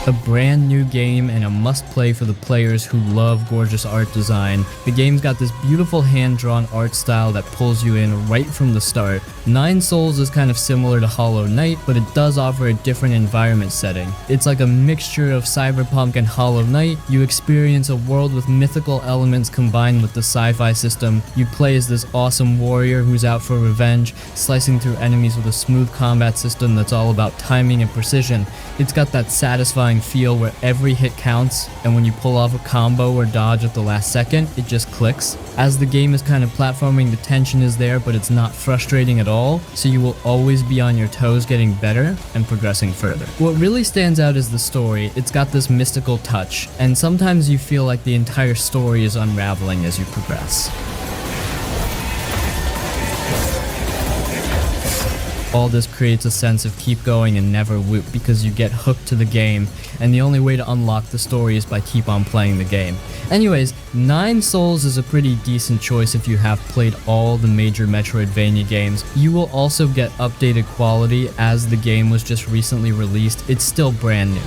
A brand new game and a must-play for the players who love gorgeous art design. The game's got this beautiful hand-drawn art style that pulls you in right from the start. 9 Souls is kind of similar to Hollow Knight, but it does offer a different environment setting. It's like a mixture of Cyberpunk and Hollow Knight. You experience a world with mythical elements combined with the sci-fi system. You play as this awesome warrior who's out for revenge, slicing through enemies with a smooth combat system that's all about timing and precision. It's got that satisfying satisfying feel where every hit counts, and when you pull off a combo or dodge at the last second, it just clicks. As the game is kind of platforming, the tension is there, but it's not frustrating at all, so you will always be on your toes getting better and progressing further. What really stands out is the story. It's got this mystical touch, and sometimes you feel like the entire story is unraveling as you progress. All this creates a sense of keep going and never loop because you get hooked to the game, and the only way to unlock the story is by keep on playing the game. Anyways, 9 Souls is a pretty decent choice if you have played all the major Metroidvania games. You will also get updated quality as the game was just recently released. It's still brand new.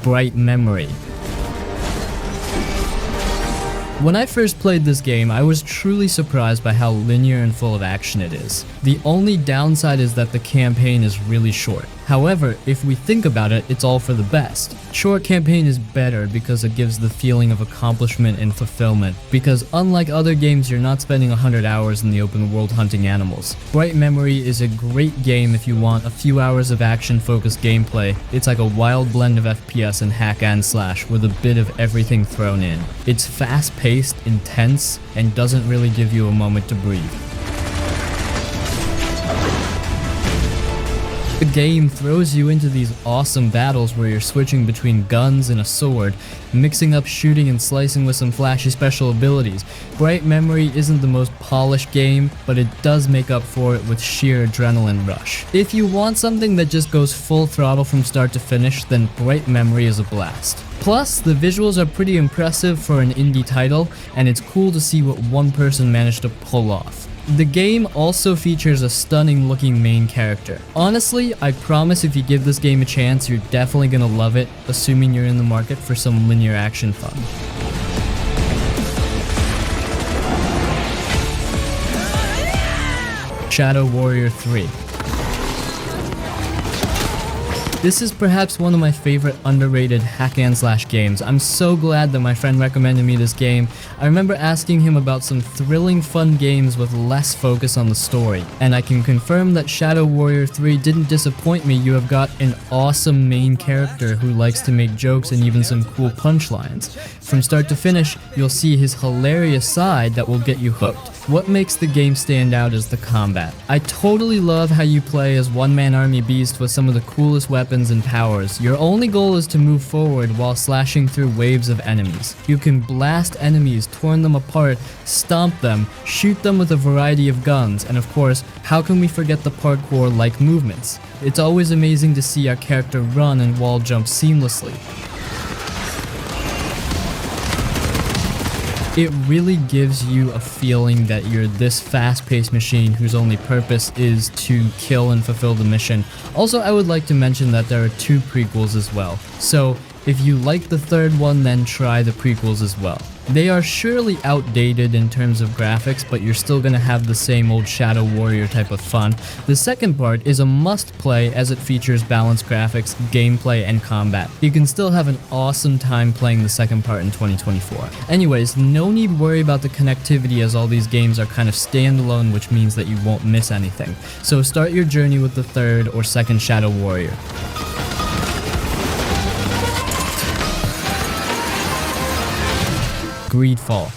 Bright Memory. When I first played this game, I was truly surprised by how linear and full of action it is. The only downside is that the campaign is really short. However, if we think about it, it's all for the best. Short campaign is better because it gives the feeling of accomplishment and fulfillment, because unlike other games, you're not spending 100 hours in the open world hunting animals. Bright Memory is a great game if you want a few hours of action-focused gameplay. It's like a wild blend of FPS and hack and slash with a bit of everything thrown in. It's fast-paced, intense, and doesn't really give you a moment to breathe. The game throws you into these awesome battles where you're switching between guns and a sword, mixing up shooting and slicing with some flashy special abilities. Bright Memory isn't the most polished game, but it does make up for it with sheer adrenaline rush. If you want something that just goes full throttle from start to finish, then Bright Memory is a blast. Plus, the visuals are pretty impressive for an indie title, and it's cool to see what one person managed to pull off. The game also features a stunning looking main character. Honestly, I promise if you give this game a chance, you're definitely gonna love it, assuming you're in the market for some linear action fun. Shadow Warrior 3. This is perhaps one of my favorite underrated hack and slash games. I'm so glad that my friend recommended me this game. I remember asking him about some thrilling fun games with less focus on the story, and I can confirm that Shadow Warrior 3 didn't disappoint me. You have got an awesome main character who likes to make jokes and even some cool punchlines. From start to finish, you'll see his hilarious side that will get you hooked. What makes the game stand out is the combat. I totally love how you play as one-man army beast with some of the coolest weapons and powers. Your only goal is to move forward while slashing through waves of enemies. You can blast enemies, torn them apart, stomp them, shoot them with a variety of guns, and of course, how can we forget the parkour-like movements? It's always amazing to see our character run and wall jump seamlessly. It really gives you a feeling that you're this fast-paced machine whose only purpose is to kill and fulfill the mission. Also, I would like to mention that there are 2 prequels as well. So, if you like the third one, then try the prequels as well. They are surely outdated in terms of graphics, but you're still gonna have the same old Shadow Warrior type of fun. The second part is a must-play as it features balanced graphics, gameplay, and combat. You can still have an awesome time playing the second part in 2024. Anyways, no need worry about the connectivity as all these games are kind of standalone, which means that you won't miss anything. So start your journey with the third or second Shadow Warrior. Greedfall.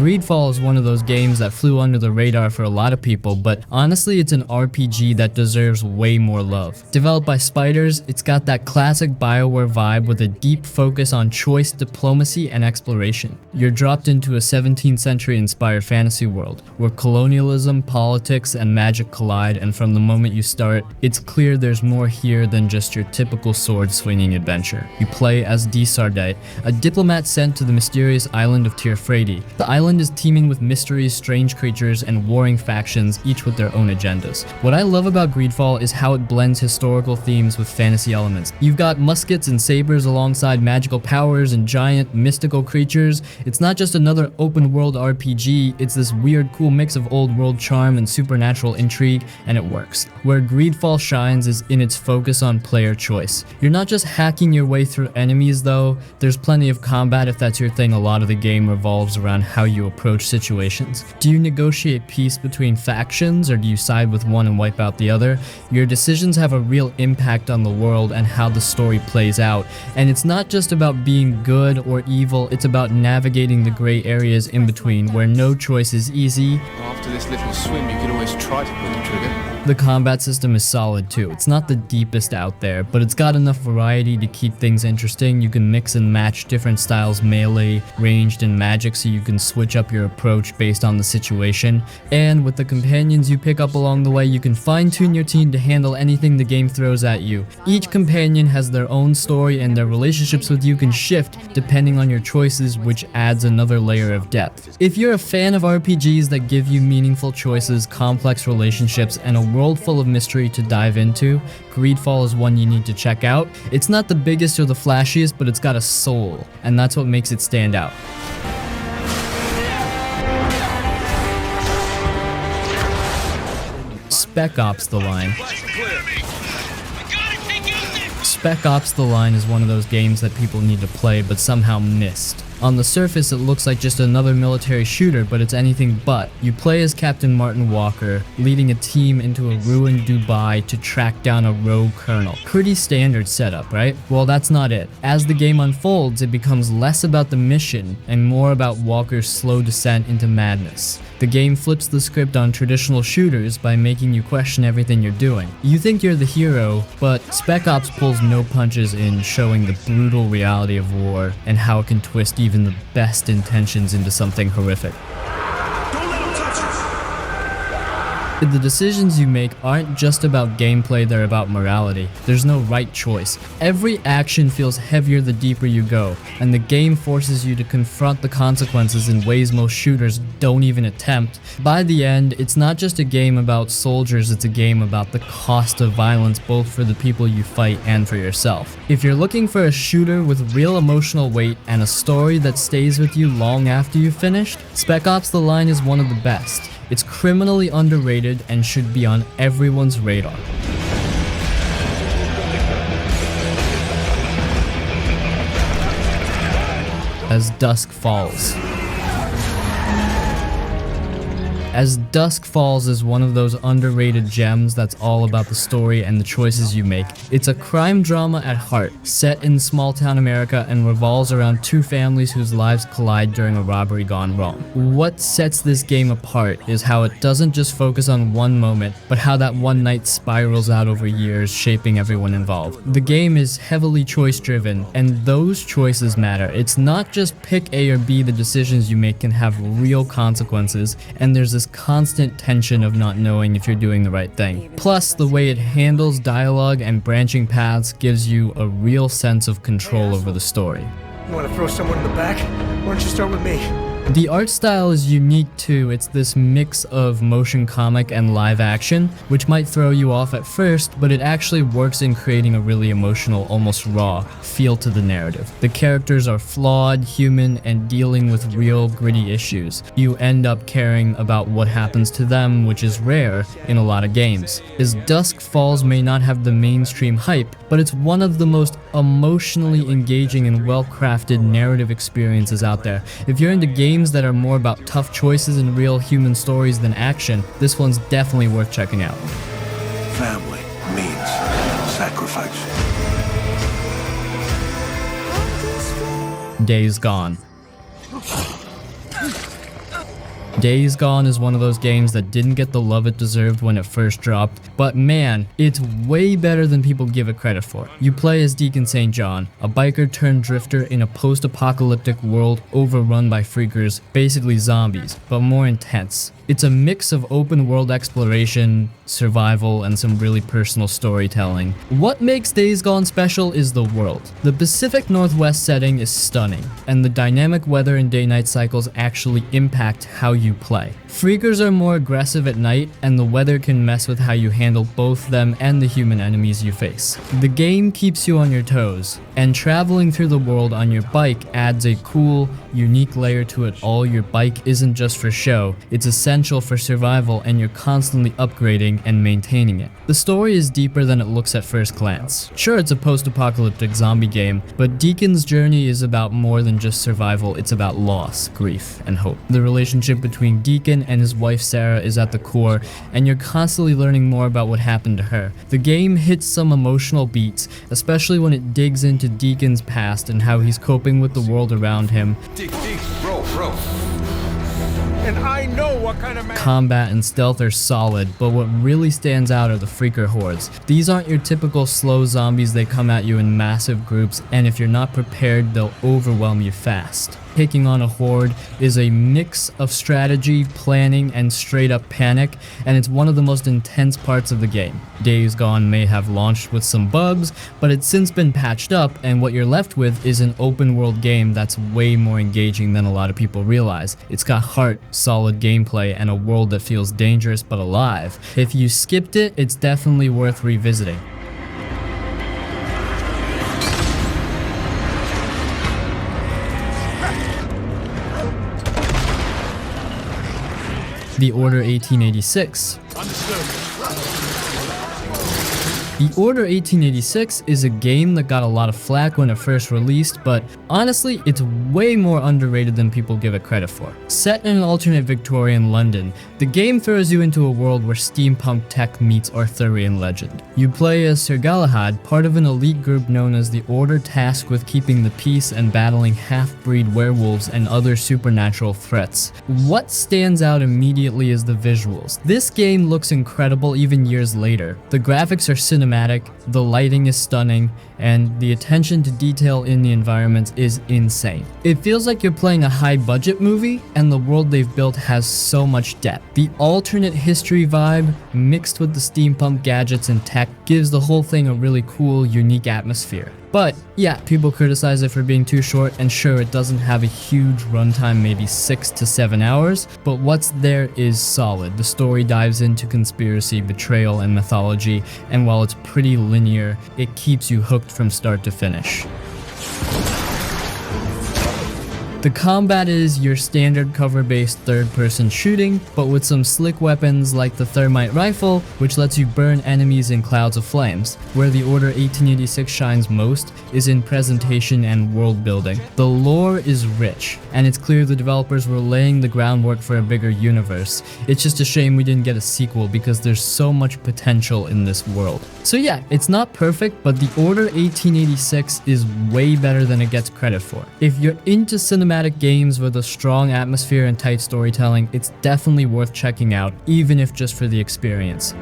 Greedfall is one of those games that flew under the radar for a lot of people, but honestly it's an RPG that deserves way more love. Developed by Spiders, it's got that classic BioWare vibe with a deep focus on choice, diplomacy, and exploration. You're dropped into a 17th century inspired fantasy world, where colonialism, politics, and magic collide, and from the moment you start, it's clear there's more here than just your typical sword-swinging adventure. You play as Sardite, a diplomat sent to the mysterious island of Tirfredi. The island is teeming with mysteries, strange creatures, and warring factions, each with their own agendas. What I love about Greedfall is how it blends historical themes with fantasy elements. You've got muskets and sabers alongside magical powers and giant, mystical creatures. It's not just another open-world RPG, it's this weird, cool mix of old-world charm and supernatural intrigue, and it works. Where Greedfall shines is in its focus on player choice. You're not just hacking your way through enemies though, there's plenty of combat if that's your thing. A lot of the game revolves around how you you approach situations. Do you negotiate peace between factions, or do you side with one and wipe out the other? Your decisions have a real impact on the world and how the story plays out, and it's not just about being good or evil, it's about navigating the gray areas in between where no choice is easy. After this little swim, you could always try to pull the trigger. The combat system is solid too. It's not the deepest out there, but it's got enough variety to keep things interesting. You can mix and match different styles, melee, ranged, and magic, so you can switch up your approach based on the situation. And with the companions you pick up along the way, you can fine-tune your team to handle anything the game throws at you. Each companion has their own story, and their relationships with you can shift depending on your choices, which adds another layer of depth. If you're a fan of RPGs that give you meaningful choices, complex relationships, and a world full of mystery to dive into, Greedfall is one you need to check out. It's not the biggest or the flashiest, but it's got a soul, and that's what makes it stand out. Spec Ops the Line. Spec Ops the Line is one of those games that people need to play but somehow missed. On the surface, it looks like just another military shooter, but it's anything but. You play as Captain Martin Walker, leading a team into a ruined Dubai to track down a rogue colonel. Pretty standard setup, right? Well, that's not it. As the game unfolds, it becomes less about the mission and more about Walker's slow descent into madness. The game flips the script on traditional shooters by making you question everything you're doing. You think you're the hero, but Spec Ops pulls no punches in showing the brutal reality of war and how it can twist even the best intentions into something horrific. The decisions you make aren't just about gameplay, they're about morality. There's no right choice. Every action feels heavier the deeper you go, and the game forces you to confront the consequences in ways most shooters don't even attempt. By the end, it's not just a game about soldiers, it's a game about the cost of violence, both for the people you fight and for yourself. If you're looking for a shooter with real emotional weight and a story that stays with you long after you've finished, Spec Ops The Line is one of the best. It's criminally underrated and should be on everyone's radar. As Dusk Falls. As Dusk Falls is one of those underrated gems that's all about the story and the choices you make. It's a crime drama at heart, set in small-town America and revolves around two families whose lives collide during a robbery gone wrong. What sets this game apart is how it doesn't just focus on one moment, but how that one night spirals out over years, shaping everyone involved. The game is heavily choice-driven, and those choices matter. It's not just pick A or B, the decisions you make can have real consequences, and there's this constant tension of not knowing if you're doing the right thing. Plus, the way it handles dialogue and branching paths gives you a real sense of control over the story. You want to throw someone in the back? Why don't you start with me? The art style is unique too. It's this mix of motion comic and live action, which might throw you off at first, but it actually works in creating a really emotional, almost raw feel to the narrative. The characters are flawed, human, and dealing with real gritty issues. You end up caring about what happens to them, which is rare in a lot of games. As Dusk Falls may not have the mainstream hype, but it's one of the most emotionally engaging and well-crafted narrative experiences out there. If you're into games that are more about tough choices and real human stories than action, this one's definitely worth checking out. Family means sacrifice. Days Gone. Days Gone is one of those games that didn't get the love it deserved when it first dropped, but man, it's way better than people give it credit for. You play as Deacon St. John, a biker turned drifter in a post-apocalyptic world overrun by freakers, basically zombies, but more intense. It's a mix of open world exploration, survival, and some really personal storytelling. What makes Days Gone special is the world. The Pacific Northwest setting is stunning, and the dynamic weather and day-night cycles actually impact how you play. Freakers are more aggressive at night, and the weather can mess with how you handle both them and the human enemies you face. The game keeps you on your toes, and traveling through the world on your bike adds a cool, unique layer to it all. Your bike isn't just for show, it's essential for survival, and you're constantly upgrading and maintaining it. The story is deeper than it looks at first glance. Sure, it's a post-apocalyptic zombie game, but Deacon's journey is about more than just survival, it's about loss, grief, and hope. The relationship between Deacon and his wife Sarah is at the core, and you're constantly learning more about what happened to her. The game hits some emotional beats, especially when it digs into Deacon's past and how he's coping with the world around him. Dig, bro. And I know what kind of man. Combat and stealth are solid, but what really stands out are the freaker hordes. These aren't your typical slow zombies, they come at you in massive groups, and if you're not prepared, they'll overwhelm you fast. Taking on a horde is a mix of strategy, planning, and straight up panic, and it's one of the most intense parts of the game. Days Gone may have launched with some bugs, but it's since been patched up, and what you're left with is an open world game that's way more engaging than a lot of people realize. It's got heart, solid gameplay, and a world that feels dangerous but alive. If you skipped it, it's definitely worth revisiting. The Order 1886. The Order 1886 is a game that got a lot of flack when it first released, but honestly, it's way more underrated than people give it credit for. Set in an alternate Victorian London, the game throws you into a world where steampunk tech meets Arthurian legend. You play as Sir Galahad, part of an elite group known as the Order, tasked with keeping the peace and battling half-breed werewolves and other supernatural threats. What stands out immediately is the visuals. This game looks incredible even years later. The graphics are cinematic, the lighting is stunning, and the attention to detail in the environments is insane. It feels like you're playing a high-budget movie, and the world they've built has so much depth. The alternate history vibe, mixed with the steampunk gadgets and tech, gives the whole thing a really cool, unique atmosphere. But yeah, people criticize it for being too short, and sure, it doesn't have a huge runtime, maybe 6 to 7 hours, but what's there is solid. The story dives into conspiracy, betrayal, and mythology, and while it's pretty linear, it keeps you hooked from start to finish. The combat is your standard cover-based third-person shooting, but with some slick weapons like the thermite rifle, which lets you burn enemies in clouds of flames. Where the Order 1886 shines most is in presentation and world building. The lore is rich, and it's clear the developers were laying the groundwork for a bigger universe. It's just a shame we didn't get a sequel because there's so much potential in this world. So yeah, it's not perfect, but the Order 1886 is way better than it gets credit for. If you're into cinematic games with a strong atmosphere and tight storytelling, it's definitely worth checking out, even if just for the experience.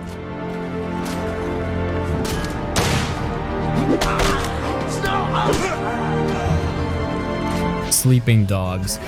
Sleeping Dogs.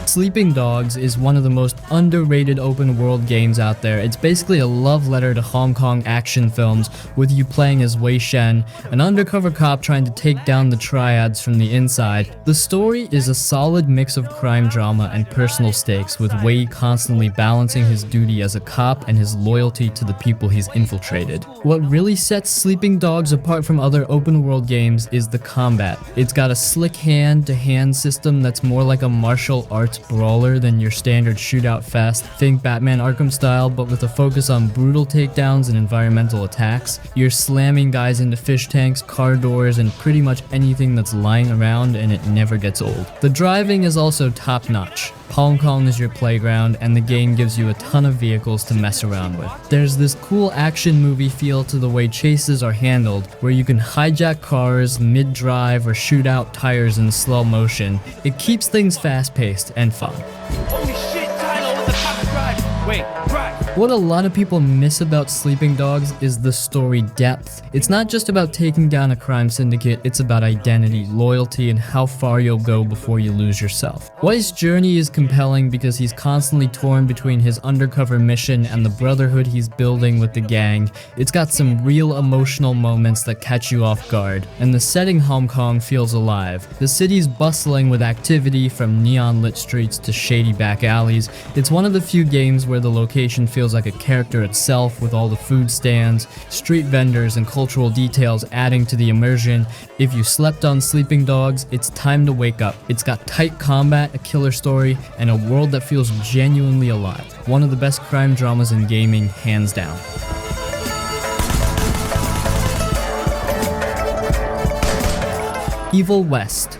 Sleeping Dogs is one of the most underrated open world games out there. It's basically a love letter to Hong Kong action films, with you playing as Wei Shen, an undercover cop trying to take down the triads from the inside. The story is a solid mix of crime drama and personal stakes, with Wei constantly balancing his duty as a cop and his loyalty to the people he's infiltrated. What really sets Sleeping Dogs apart from other open world games is the combat. It's got a slick hand-to-hand system that's more like a martial arts brawler than your standard shootout fest. Think Batman Arkham style, but with a focus on brutal takedowns and environmental attacks. You're slamming guys into fish tanks, car doors, and pretty much anything that's lying around, and it never gets old. The driving is also top notch. Hong Kong is your playground, and the game gives you a ton of vehicles to mess around with. There's this cool action movie feel to the way chases are handled, where you can hijack cars mid-drive or shoot out tires in slow motion. It keeps things fast-paced and fun. Holy shit, Tyler, with the top drive. Wait, drive. What a lot of people miss about Sleeping Dogs is the story depth. It's not just about taking down a crime syndicate, it's about identity, loyalty, and how far you'll go before you lose yourself. White's journey is compelling because he's constantly torn between his undercover mission and the brotherhood he's building with the gang. It's got some real emotional moments that catch you off guard, and the setting Hong Kong feels alive. The city's bustling with activity from neon-lit streets to shady back alleys. It's one of the few games where the location feels like a character itself, with all the food stands, street vendors, and cultural details adding to the immersion. If you slept on Sleeping Dogs, it's time to wake up. It's got tight combat, a killer story, and a world that feels genuinely alive. One of the best crime dramas in gaming, hands down. Evil West.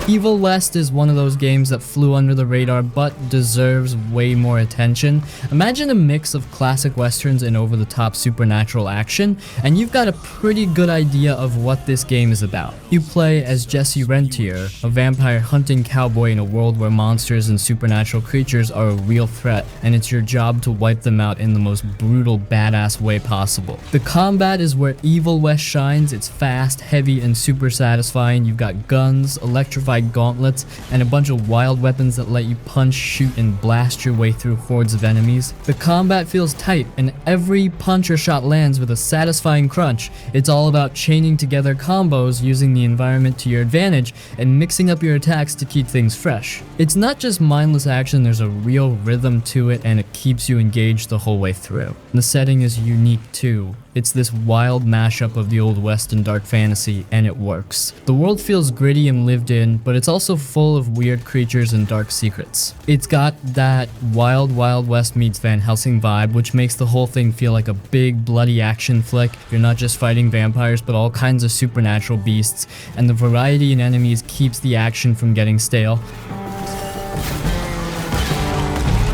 Evil West is one of those games that flew under the radar but deserves way more attention. Imagine a mix of classic westerns and over-the-top supernatural action, and you've got a pretty good idea of what this game is about. You play as Jesse Rentier, a vampire hunting cowboy in a world where monsters and supernatural creatures are a real threat, and it's your job to wipe them out in the most brutal, badass way possible. The combat is where Evil West shines. It's fast, heavy, and super satisfying. You've got guns, electrified gauntlets, and a bunch of wild weapons that let you punch, shoot, and blast your way through hordes of enemies. The combat feels tight, and every punch or shot lands with a satisfying crunch. It's all about chaining together combos, using the environment to your advantage, and mixing up your attacks to keep things fresh. It's not just mindless action, there's a real rhythm to it, and it keeps you engaged the whole way through. The setting is unique too. It's this wild mashup of the Old West and dark fantasy, and it works. The world feels gritty and lived in, but it's also full of weird creatures and dark secrets. It's got that Wild Wild West meets Van Helsing vibe, which makes the whole thing feel like a big bloody action flick. You're not just fighting vampires, but all kinds of supernatural beasts, and the variety in enemies keeps the action from getting stale.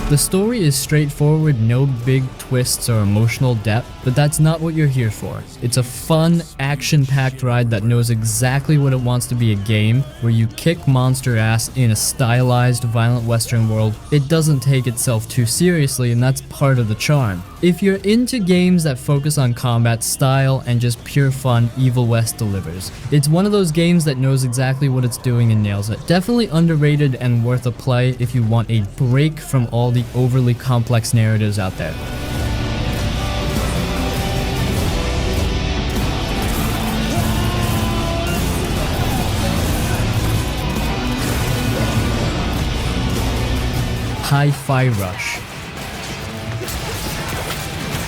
The story is straightforward, no big twists or emotional depth, but that's not what you're here for. It's a fun, action-packed ride that knows exactly what it wants to be, a game where you kick monster ass in a stylized, violent Western world. It doesn't take itself too seriously, and that's part of the charm. If you're into games that focus on combat, style, and just pure fun, Evil West delivers. It's one of those games that knows exactly what it's doing and nails it. Definitely underrated and worth a play if you want a break from all the overly complex narratives out there. Hi-Fi Rush.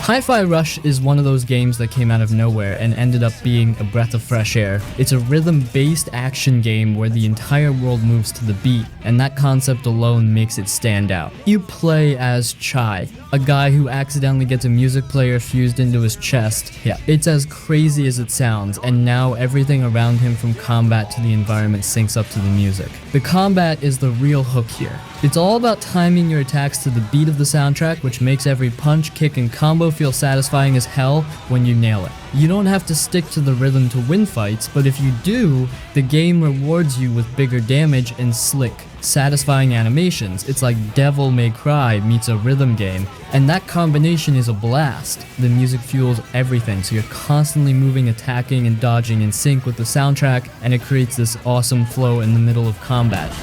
Hi-Fi Rush is one of those games that came out of nowhere and ended up being a breath of fresh air. It's a rhythm-based action game where the entire world moves to the beat, and that concept alone makes it stand out. You play as Chai, a guy who accidentally gets a music player fused into his chest. Yeah, it's as crazy as it sounds, and now everything around him from combat to the environment syncs up to the music. The combat is the real hook here. It's all about timing your attacks to the beat of the soundtrack, which makes every punch, kick, and combo feel satisfying as hell when you nail it. You don't have to stick to the rhythm to win fights, but if you do, the game rewards you with bigger damage and slick, satisfying animations. It's like Devil May Cry meets a rhythm game, and that combination is a blast. The music fuels everything, so you're constantly moving, attacking, and dodging in sync with the soundtrack, and it creates this awesome flow in the middle of combat.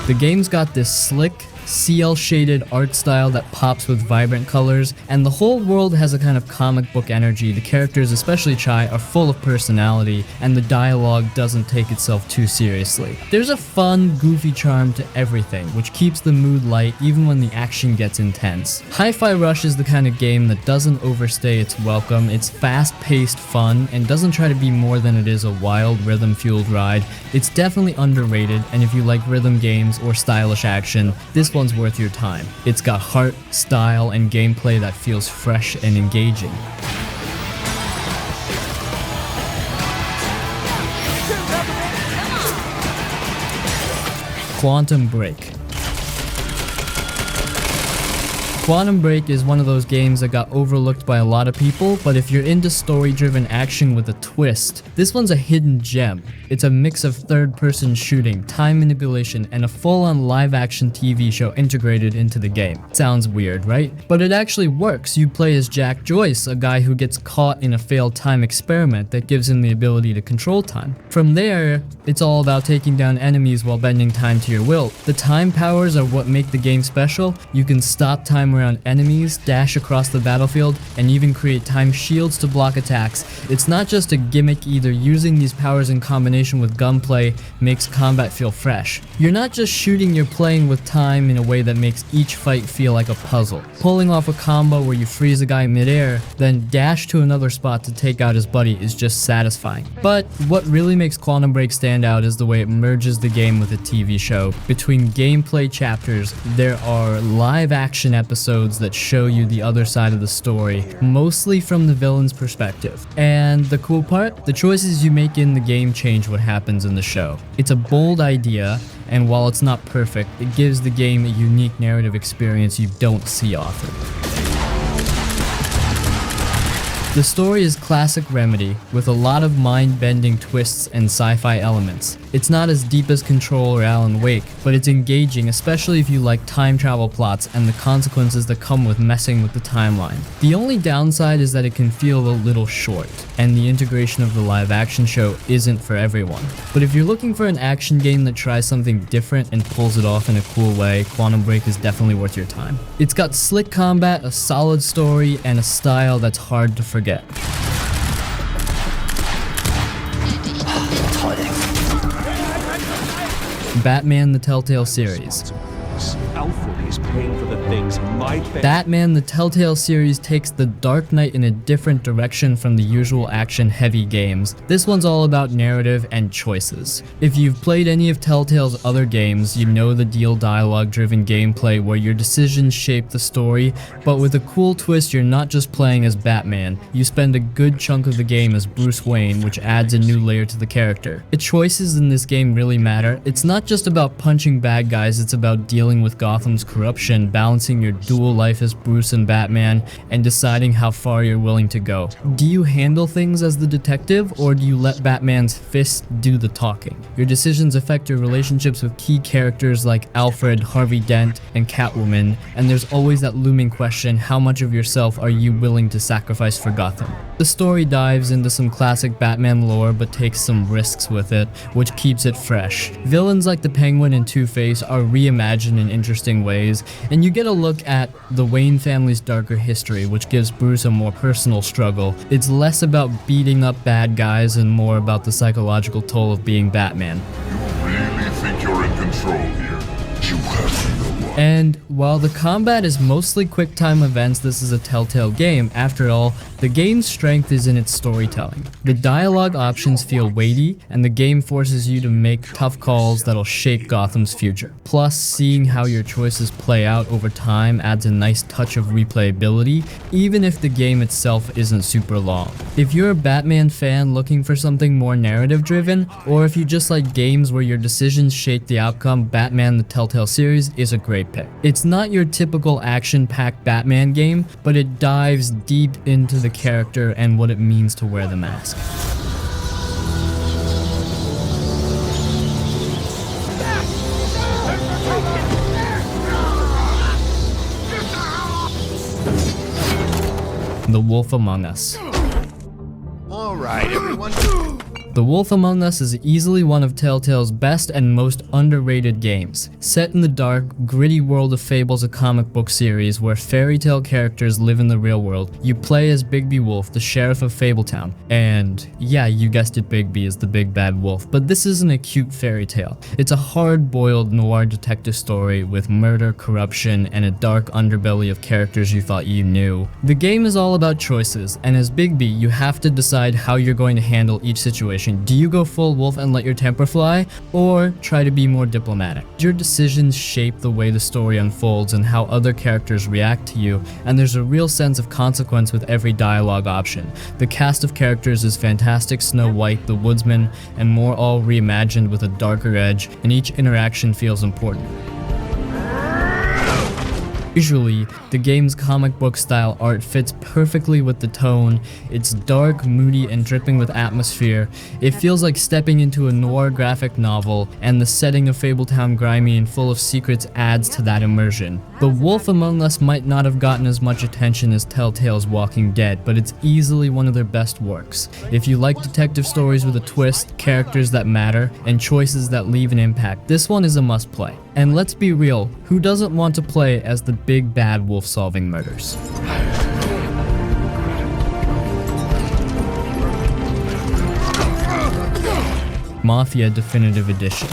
The game's got this slick, CL-shaded art style that pops with vibrant colors, and the whole world has a kind of comic book energy. The characters, especially Chai, are full of personality, and the dialogue doesn't take itself too seriously. There's a fun, goofy charm to everything, which keeps the mood light even when the action gets intense. Hi-Fi Rush is the kind of game that doesn't overstay its welcome. It's fast-paced fun, and doesn't try to be more than it is a wild, rhythm-fueled ride. It's definitely underrated, and if you like rhythm games or stylish action, this one's worth your time. It's got heart, style, and gameplay that feels fresh and engaging. Quantum Break. Quantum Break is one of those games that got overlooked by a lot of people, but if you're into story-driven action with a twist, this one's a hidden gem. It's a mix of third-person shooting, time manipulation, and a full-on live-action TV show integrated into the game. Sounds weird, right? But it actually works. You play as Jack Joyce, a guy who gets caught in a failed time experiment that gives him the ability to control time. From there, it's all about taking down enemies while bending time to your will. The time powers are what make the game special. You can stop time around enemies, dash across the battlefield, and even create time shields to block attacks. It's not just a gimmick either. Using these powers in combination with gunplay makes combat feel fresh. You're not just shooting, you're playing with time in a way that makes each fight feel like a puzzle. Pulling off a combo where you freeze a guy midair, then dash to another spot to take out his buddy is just satisfying. But what really makes Quantum Break stand out is the way it merges the game with a TV show. Between gameplay chapters, there are live action episodes that show you the other side of the story, mostly from the villain's perspective. And the cool part? The choices you make in the game change what happens in the show. It's a bold idea, and while it's not perfect, it gives the game a unique narrative experience you don't see often. The story is classic Remedy, with a lot of mind-bending twists and sci-fi elements. It's not as deep as Control or Alan Wake, but it's engaging, especially if you like time travel plots and the consequences that come with messing with the timeline. The only downside is that it can feel a little short, and the integration of the live-action show isn't for everyone. But if you're looking for an action game that tries something different and pulls it off in a cool way, Quantum Break is definitely worth your time. It's got slick combat, a solid story, and a style that's hard to forget. Batman the Telltale series. Alfred is paying for the things my Batman the Telltale series takes the Dark Knight in a different direction from the usual action-heavy games. This one's all about narrative and choices. If you've played any of Telltale's other games, you know the deal dialogue-driven gameplay where your decisions shape the story, but with a cool twist, you're not just playing as Batman. You spend a good chunk of the game as Bruce Wayne, which adds a new layer to the character. The choices in this game really matter. It's not just about punching bad guys, it's about dealing with Gotham's corruption, balancing your dual life as Bruce and Batman, and deciding how far you're willing to go. Do you handle things as the detective, or do you let Batman's fist do the talking? Your decisions affect your relationships with key characters like Alfred, Harvey Dent, and Catwoman, and there's always that looming question: how much of yourself are you willing to sacrifice for Gotham? The story dives into some classic Batman lore, but takes some risks with it, which keeps it fresh. Villains like the Penguin and Two-Face are reimagined in interesting ways, and you get a look at the Wayne family's darker history, which gives Bruce a more personal struggle. It's less about beating up bad guys and more about the psychological toll of being Batman. You really think you're in control here? You have no one. And while the combat is mostly quick time events, this is a Telltale game. After all, the game's strength is in its storytelling. The dialogue options feel weighty, and the game forces you to make tough calls that'll shape Gotham's future. Plus, seeing how your choices play out over time adds a nice touch of replayability, even if the game itself isn't super long. If you're a Batman fan looking for something more narrative-driven, or if you just like games where your decisions shape the outcome, Batman the Telltale series is a great pick. It's not your typical action-packed Batman game, but it dives deep into the character and what it means to wear the mask. The Wolf Among Us. All right, everyone. The Wolf Among Us is easily one of Telltale's best and most underrated games. Set in the dark, gritty world of Fables, a comic book series where fairy tale characters live in the real world, you play as Bigby Wolf, the sheriff of Fabletown. And yeah, you guessed it, Bigby is the big bad wolf, but this isn't a cute fairy tale. It's a hard-boiled noir detective story with murder, corruption, and a dark underbelly of characters you thought you knew. The game is all about choices, and as Bigby, you have to decide how you're going to handle each situation. Do you go full wolf and let your temper fly, or try to be more diplomatic? Your decisions shape the way the story unfolds and how other characters react to you, and there's a real sense of consequence with every dialogue option. The cast of characters is fantastic: Snow White, the Woodsman, and more, all reimagined with a darker edge, and each interaction feels important. Visually, the game's comic book style art fits perfectly with the tone. It's dark, moody, and dripping with atmosphere. It feels like stepping into a noir graphic novel, and the setting of Fabletown grimy and full of secrets adds to that immersion. The Wolf Among Us might not have gotten as much attention as Telltale's Walking Dead, but it's easily one of their best works. If you like detective stories with a twist, characters that matter, and choices that leave an impact, this one is a must-play. And let's be real, who doesn't want to play as the big bad wolf solving murders? Mafia Definitive Edition.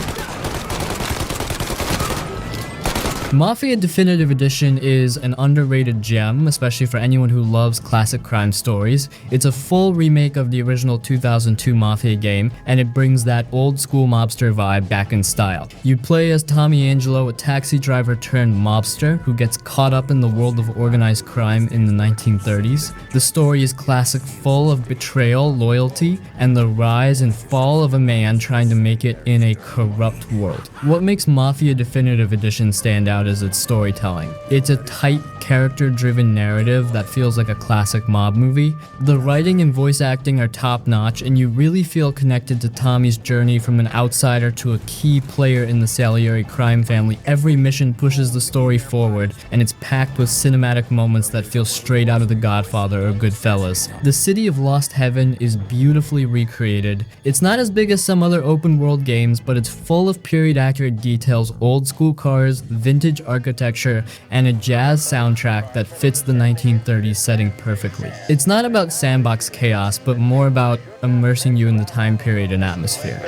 Mafia Definitive Edition is an underrated gem, especially for anyone who loves classic crime stories. It's a full remake of the original 2002 Mafia game, and it brings that old school mobster vibe back in style. You play as Tommy Angelo, a taxi driver turned mobster who gets caught up in the world of organized crime in the 1930s. The story is classic, full of betrayal, loyalty, and the rise and fall of a man trying to make it in a corrupt world. What makes Mafia Definitive Edition stand out is its storytelling. It's a tight, character-driven narrative that feels like a classic mob movie. The writing and voice acting are top-notch, and you really feel connected to Tommy's journey from an outsider to a key player in the Salieri crime family. Every mission pushes the story forward, and it's packed with cinematic moments that feel straight out of The Godfather or Goodfellas. The city of Lost Heaven is beautifully recreated. It's not as big as some other open-world games, but it's full of period-accurate details, old-school cars, vintage architecture, and a jazz soundtrack that fits the 1930s setting perfectly. It's not about sandbox chaos, but more about immersing you in the time period and atmosphere.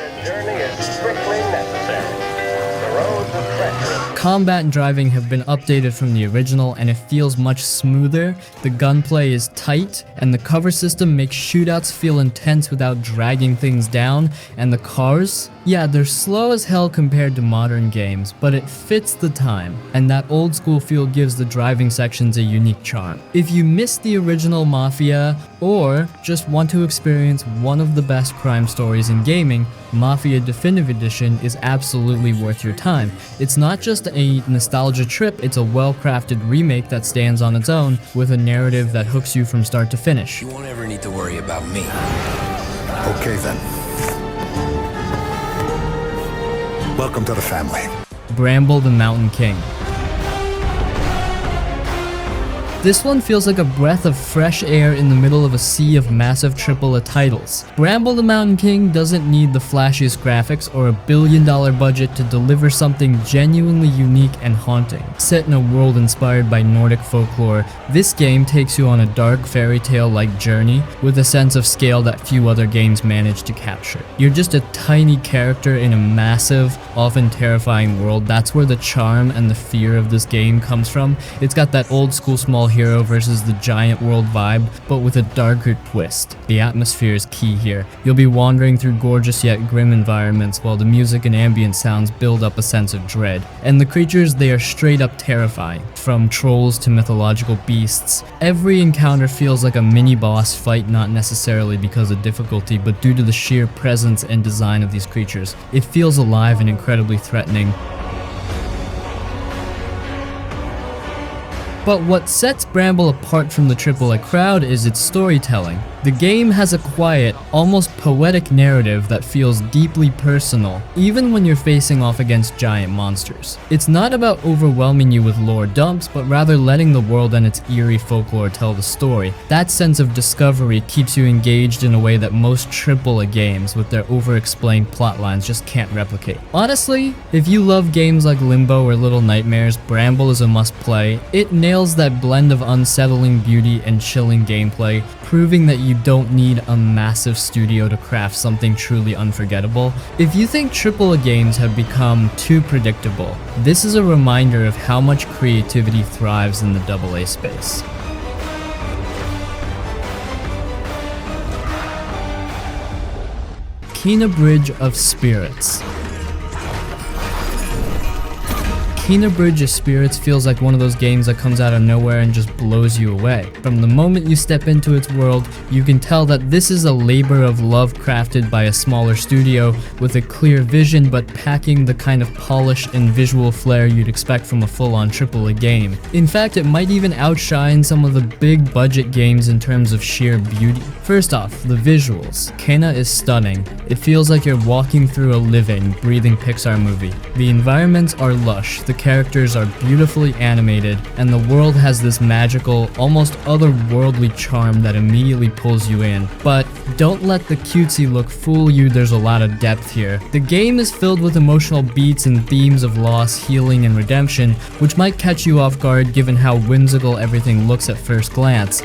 Combat and driving have been updated from the original, and it feels much smoother. The gunplay is tight, and the cover system makes shootouts feel intense without dragging things down. And the cars? Yeah, they're slow as hell compared to modern games, but it fits the time, and that old school feel gives the driving sections a unique charm. If you missed the original Mafia, or just want to experience one of the best crime stories in gaming, Mafia Definitive Edition is absolutely worth your time. It's not just a nostalgia trip, it's a well-crafted remake that stands on its own with a narrative that hooks you from start to finish. You won't ever need to worry about me. Okay then. Welcome to the family. Bramble the Mountain King. This one feels like a breath of fresh air in the middle of a sea of massive AAA titles. Bramble the Mountain King doesn't need the flashiest graphics or $1 billion budget to deliver something genuinely unique and haunting. Set in a world inspired by Nordic folklore, this game takes you on a dark fairy tale-like journey with a sense of scale that few other games manage to capture. You're just a tiny character in a massive, often terrifying world. That's where the charm and the fear of this game comes from. It's got that old school small hero versus the giant world vibe, but with a darker twist. The atmosphere is key here. You'll be wandering through gorgeous yet grim environments while the music and ambient sounds build up a sense of dread. And the creatures, they are straight up terrifying. From trolls to mythological beasts, every encounter feels like a mini boss fight, not necessarily because of difficulty, but due to the sheer presence and design of these creatures. It feels alive and incredibly threatening. But what sets Bramble apart from the AAA crowd is its storytelling. The game has a quiet, almost poetic narrative that feels deeply personal, even when you're facing off against giant monsters. It's not about overwhelming you with lore dumps, but rather letting the world and its eerie folklore tell the story. That sense of discovery keeps you engaged in a way that most AAA games with their over-explained plotlines just can't replicate. Honestly, if you love games like Limbo or Little Nightmares, Bramble is a must-play. It nails that blend of unsettling beauty and chilling gameplay, proving that you don't need a massive studio to craft something truly unforgettable. If you think AAA games have become too predictable, this is a reminder of how much creativity thrives in the AA space. Kena Bridge of Spirits. Kena Bridge of Spirits feels like one of those games that comes out of nowhere and just blows you away. From the moment you step into its world, you can tell that this is a labor of love crafted by a smaller studio with a clear vision but packing the kind of polish and visual flair you'd expect from a full-on AAA game. In fact, it might even outshine some of the big budget games in terms of sheer beauty. First off, the visuals. Kena is stunning. It feels like you're walking through a living, breathing Pixar movie. The environments are lush, the characters are beautifully animated, and the world has this magical, almost otherworldly charm that immediately pulls you in. But don't let the cutesy look fool you, there's a lot of depth here. The game is filled with emotional beats and themes of loss, healing, and redemption, which might catch you off guard given how whimsical everything looks at first glance.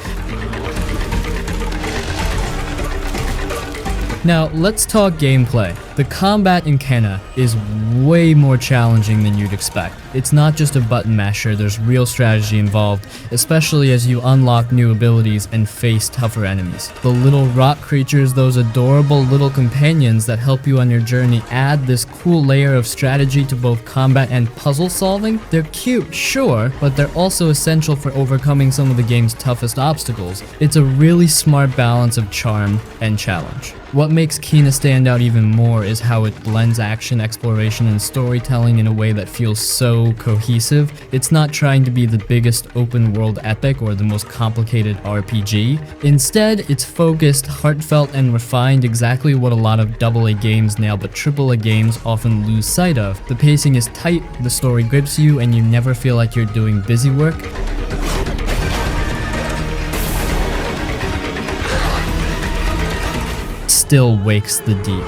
Now, let's talk gameplay. The combat in Kena is way more challenging than you'd expect. It's not just a button masher, there's real strategy involved, especially as you unlock new abilities and face tougher enemies. The little rock creatures, those adorable little companions that help you on your journey, add this cool layer of strategy to both combat and puzzle solving. They're cute, sure, but they're also essential for overcoming some of the game's toughest obstacles. It's a really smart balance of charm and challenge. What makes Kena stand out even more is how it blends action, exploration, and storytelling in a way that feels so cohesive. It's not trying to be the biggest open world epic or the most complicated RPG. Instead, it's focused, heartfelt, and refined, exactly what a lot of AA games nail but AAA games often lose sight of. The pacing is tight, the story grips you, and you never feel like you're doing busy work. Still Wakes the Deep.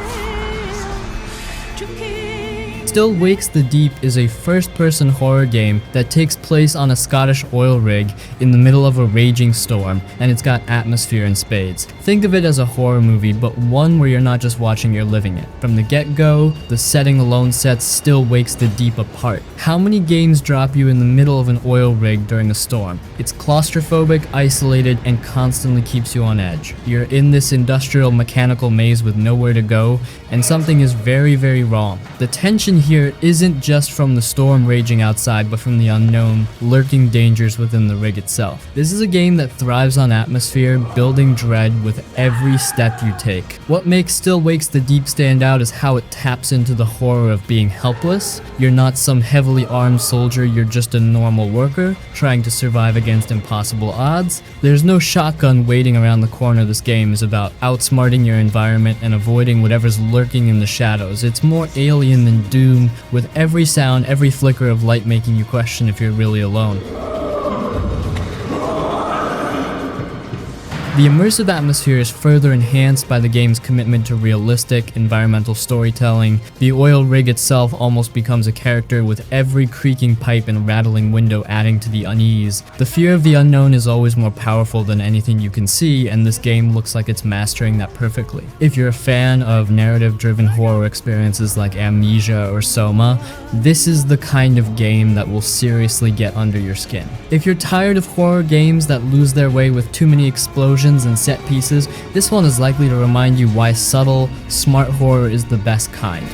Still Wakes the Deep is a first-person horror game that takes place on a Scottish oil rig in the middle of a raging storm, and it's got atmosphere in spades. Think of it as a horror movie, but one where you're not just watching, you're living it. From the get-go, the setting alone sets Still Wakes the Deep apart. How many games drop you in the middle of an oil rig during a storm? It's claustrophobic, isolated, and constantly keeps you on edge. You're in this industrial mechanical maze with nowhere to go, and something is very, very wrong. The tension here isn't just from the storm raging outside, but from the unknown, lurking dangers within the rig itself. This is a game that thrives on atmosphere, building dread with every step you take. What makes Still Wakes the Deep stand out is how it taps into the horror of being helpless. You're not some heavily armed soldier, you're just a normal worker, trying to survive against impossible odds. There's no shotgun waiting around the corner. This game is about outsmarting your environment and avoiding whatever's lurking in the shadows. It's more alien than Doom, with every sound, every flicker of light making you question if you're really alone. The immersive atmosphere is further enhanced by the game's commitment to realistic, environmental storytelling. The oil rig itself almost becomes a character, with every creaking pipe and rattling window adding to the unease. The fear of the unknown is always more powerful than anything you can see, and this game looks like it's mastering that perfectly. If you're a fan of narrative-driven horror experiences like Amnesia or Soma, this is the kind of game that will seriously get under your skin. If you're tired of horror games that lose their way with too many explosions and set pieces, this one is likely to remind you why subtle, smart horror is the best kind.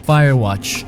Firewatch.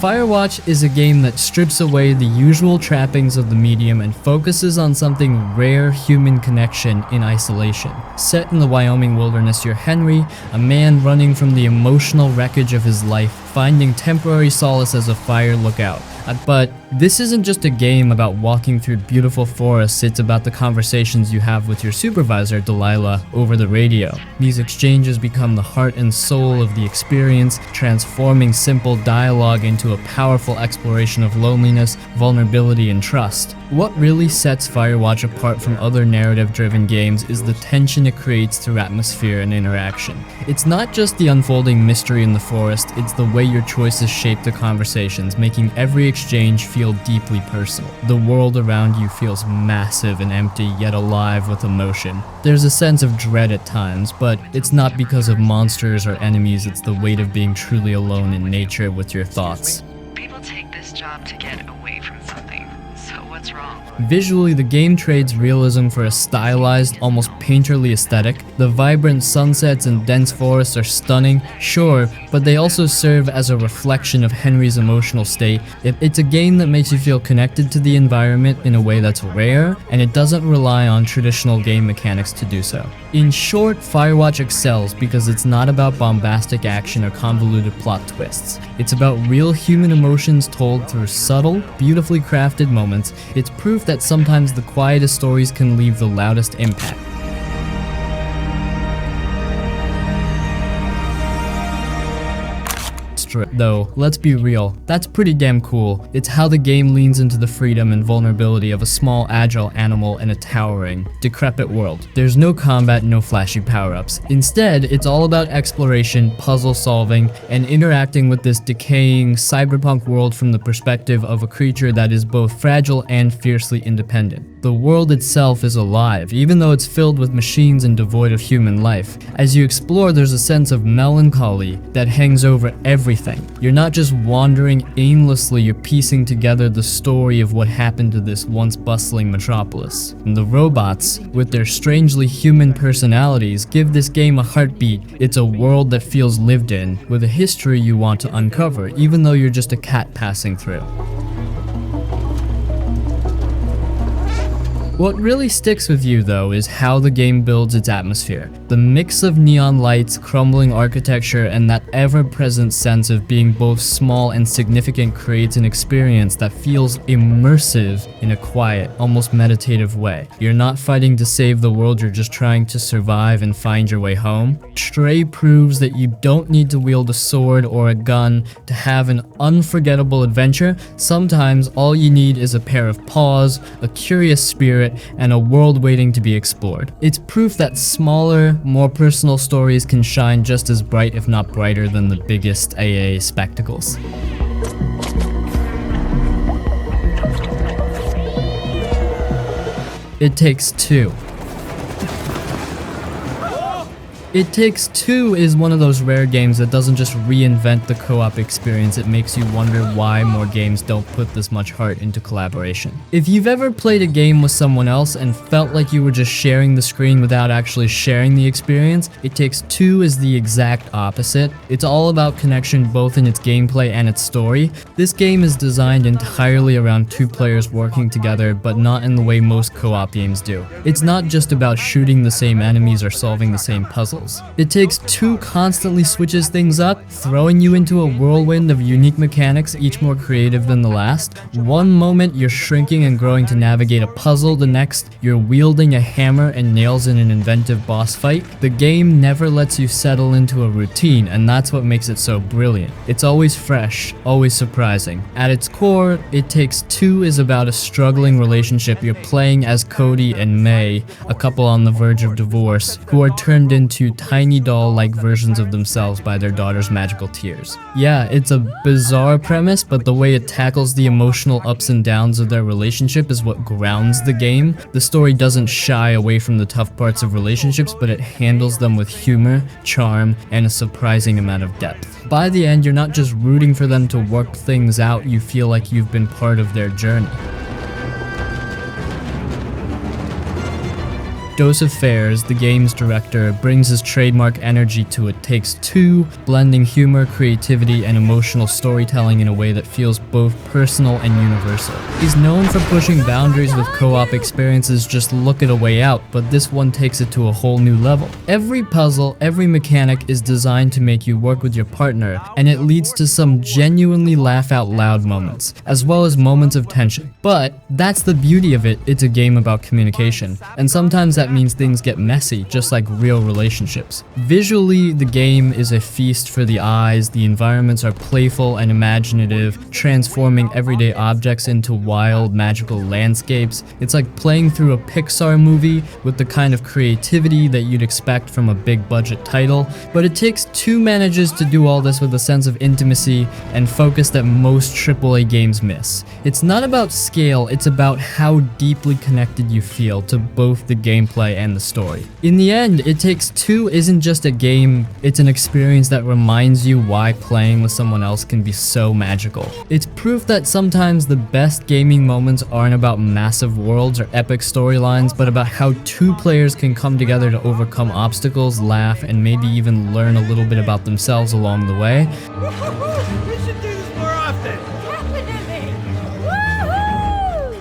Firewatch is a game that strips away the usual trappings of the medium and focuses on something rare: human connection in isolation. Set in the Wyoming wilderness, you're Henry, a man running from the emotional wreckage of his life, finding temporary solace as a fire lookout. But this isn't just a game about walking through beautiful forests, it's about the conversations you have with your supervisor, Delilah, over the radio. These exchanges become the heart and soul of the experience, transforming simple dialogue into a powerful exploration of loneliness, vulnerability, and trust. What really sets Firewatch apart from other narrative-driven games is the tension it creates through atmosphere and interaction. It's not just the unfolding mystery in the forest, it's the way your choices shape the conversations, making every exchange feel deeply personal. The world around you feels massive and empty, yet alive with emotion. There's a sense of dread at times, but it's not because of monsters or enemies, it's the weight of being truly alone in nature with your thoughts. People take this job to get away from something. So what's wrong? Visually, the game trades realism for a stylized, almost painterly aesthetic. The vibrant sunsets and dense forests are stunning, sure, but they also serve as a reflection of Henry's emotional state. It's a game that makes you feel connected to the environment in a way that's rare, and it doesn't rely on traditional game mechanics to do so. In short, Firewatch excels because it's not about bombastic action or convoluted plot twists. It's about real human emotions told through subtle, beautifully crafted moments. It's proof that sometimes the quietest stories can leave the loudest impact. Though, let's be real, that's pretty damn cool. It's how the game leans into the freedom and vulnerability of a small, agile animal in a towering, decrepit world. There's no combat, no flashy power-ups. Instead, it's all about exploration, puzzle solving, and interacting with this decaying, cyberpunk world from the perspective of a creature that is both fragile and fiercely independent. The world itself is alive, even though it's filled with machines and devoid of human life. As you explore, there's a sense of melancholy that hangs over everything. You're not just wandering aimlessly, you're piecing together the story of what happened to this once bustling metropolis. And the robots, with their strangely human personalities, give this game a heartbeat. It's a world that feels lived in, with a history you want to uncover, even though you're just a cat passing through. What really sticks with you though is how the game builds its atmosphere. The mix of neon lights, crumbling architecture, and that ever-present sense of being both small and significant creates an experience that feels immersive in a quiet, almost meditative way. You're not fighting to save the world, you're just trying to survive and find your way home. Stray proves that you don't need to wield a sword or a gun to have an unforgettable adventure. Sometimes all you need is a pair of paws, a curious spirit, and a world waiting to be explored. It's proof that smaller, more personal stories can shine just as bright, if not brighter, than the biggest AA spectacles. It Takes Two. It Takes Two is one of those rare games that doesn't just reinvent the co-op experience, it makes you wonder why more games don't put this much heart into collaboration. If you've ever played a game with someone else and felt like you were just sharing the screen without actually sharing the experience, It Takes Two is the exact opposite. It's all about connection both in its gameplay and its story. This game is designed entirely around two players working together, but not in the way most co-op games do. It's not just about shooting the same enemies or solving the same puzzles. It Takes Two constantly switches things up, throwing you into a whirlwind of unique mechanics, each more creative than the last. One moment you're shrinking and growing to navigate a puzzle, the next you're wielding a hammer and nails in an inventive boss fight. The game never lets you settle into a routine, and that's what makes it so brilliant. It's always fresh, always surprising. At its core, It Takes Two is about a struggling relationship. You're playing as Cody and May, a couple on the verge of divorce, who are turned into tiny doll-like versions of themselves by their daughter's magical tears. Yeah, it's a bizarre premise, but the way it tackles the emotional ups and downs of their relationship is what grounds the game. The story doesn't shy away from the tough parts of relationships, but it handles them with humor, charm, and a surprising amount of depth. By the end, you're not just rooting for them to work things out, you feel like you've been part of their journey. Joseph Fares, the game's director, brings his trademark energy to It Takes Two, blending humor, creativity, and emotional storytelling in a way that feels both personal and universal. He's known for pushing boundaries with co-op experiences, just look at A Way Out, but this one takes it to a whole new level. Every puzzle, every mechanic is designed to make you work with your partner, and it leads to some genuinely laugh-out-loud moments, as well as moments of tension. But that's the beauty of it, it's a game about communication, and sometimes that means things get messy, just like real relationships. Visually, the game is a feast for the eyes. The environments are playful and imaginative, transforming everyday objects into wild, magical landscapes. It's like playing through a Pixar movie with the kind of creativity that you'd expect from a big-budget title. But It Takes Two manages to do all this with a sense of intimacy and focus that most AAA games miss. It's not about scale, it's about how deeply connected you feel to both the gameplay gameplay and the story. In the end, It Takes Two isn't just a game, it's an experience that reminds you why playing with someone else can be so magical. It's proof that sometimes the best gaming moments aren't about massive worlds or epic storylines, but about how two players can come together to overcome obstacles, laugh, and maybe even learn a little bit about themselves along the way. We should do this more often! Definitely! Woohoo!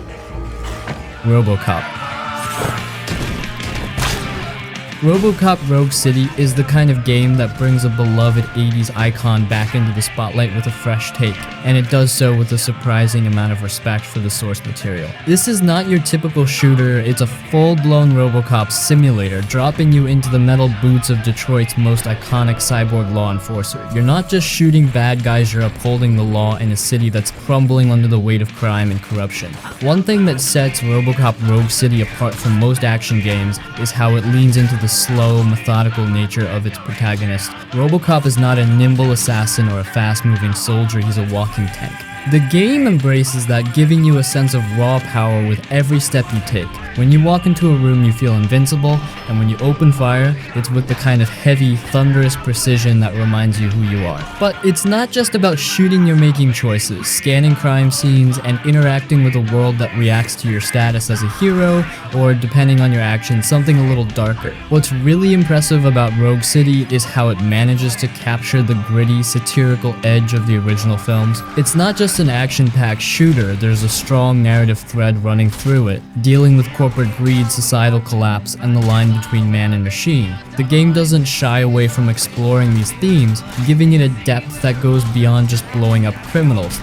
Robocop. Robocop Rogue City is the kind of game that brings a beloved 80s icon back into the spotlight with a fresh take, and it does so with a surprising amount of respect for the source material. This is not your typical shooter, it's a full-blown Robocop simulator, dropping you into the metal boots of Detroit's most iconic cyborg law enforcer. You're not just shooting bad guys, you're upholding the law in a city that's crumbling under the weight of crime and corruption. One thing that sets Robocop Rogue City apart from most action games is how it leans into the slow, methodical nature of its protagonist. Robocop is not a nimble assassin or a fast-moving soldier, he's a walking tank. The game embraces that, giving you a sense of raw power with every step you take. When you walk into a room, you feel invincible, and when you open fire, it's with the kind of heavy, thunderous precision that reminds you who you are. But it's not just about shooting, you're making choices, scanning crime scenes, and interacting with a world that reacts to your status as a hero, or depending on your actions, something a little darker. What's really impressive about Rogue City is how it manages to capture the gritty, satirical edge of the original films. It's not just an action-packed shooter, there's a strong narrative thread running through it, dealing with corporate greed, societal collapse, and the line between man and machine. The game doesn't shy away from exploring these themes, giving it a depth that goes beyond just blowing up criminals.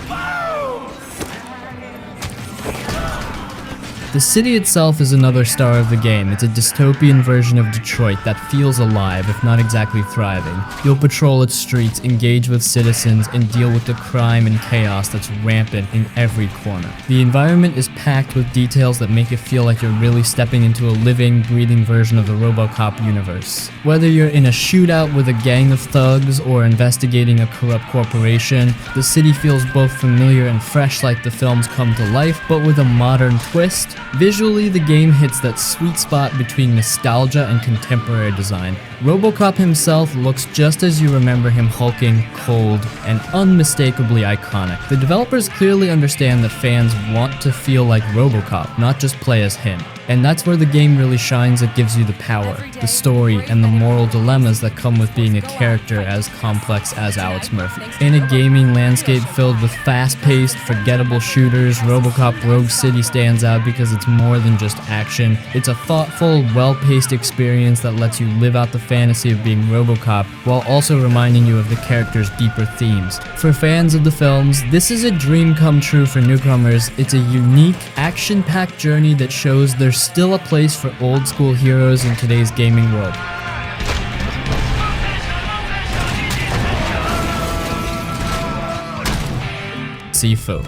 The city itself is another star of the game. It's a dystopian version of Detroit that feels alive, if not exactly thriving. You'll patrol its streets, engage with citizens, and deal with the crime and chaos that's rampant in every corner. The environment is packed with details that make it feel like you're really stepping into a living, breathing version of the Robocop universe. Whether you're in a shootout with a gang of thugs or investigating a corrupt corporation, the city feels both familiar and fresh like the films come to life, but with a modern twist. Visually, the game hits that sweet spot between nostalgia and contemporary design. Robocop himself looks just as you remember him, hulking, cold, and unmistakably iconic. The developers clearly understand that fans want to feel like Robocop, not just play as him. And that's where the game really shines. It gives you the power, the story, and the moral dilemmas that come with being a character as complex as Alex Murphy. In a gaming landscape filled with fast-paced, forgettable shooters, Robocop Rogue City stands out because it's more than just action. It's a thoughtful, well-paced experience that lets you live out the fantasy of being Robocop while also reminding you of the character's deeper themes. For fans of the films, this is a dream come true for newcomers. It's a unique, action-packed journey that shows there's still a place for old-school heroes in today's gaming world. Sifu.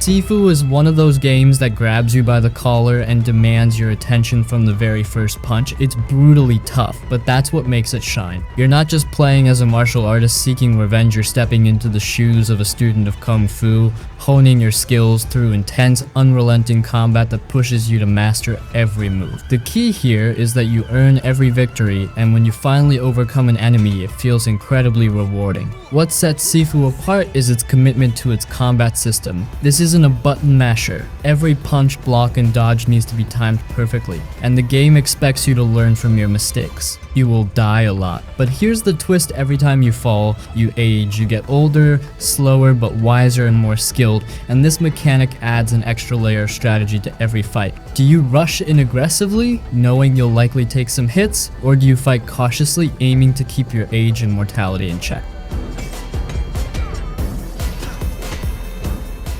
Sifu is one of those games that grabs you by the collar and demands your attention from the very first punch. It's brutally tough, but that's what makes it shine. You're not just playing as a martial artist seeking revenge, you're stepping into the shoes of a student of Kung Fu, honing your skills through intense, unrelenting combat that pushes you to master every move. The key here is that you earn every victory, and when you finally overcome an enemy, it feels incredibly rewarding. What sets Sifu apart is its commitment to its combat system. This isn't a button masher. Every punch, block, and dodge needs to be timed perfectly, and the game expects you to learn from your mistakes. You will die a lot, but here's the twist: every time you fall, you age, you get older, slower, but wiser and more skilled, and this mechanic adds an extra layer of strategy to every fight. Do you rush in aggressively, knowing you'll likely take some hits, or do you fight cautiously, aiming to keep your age and mortality in check?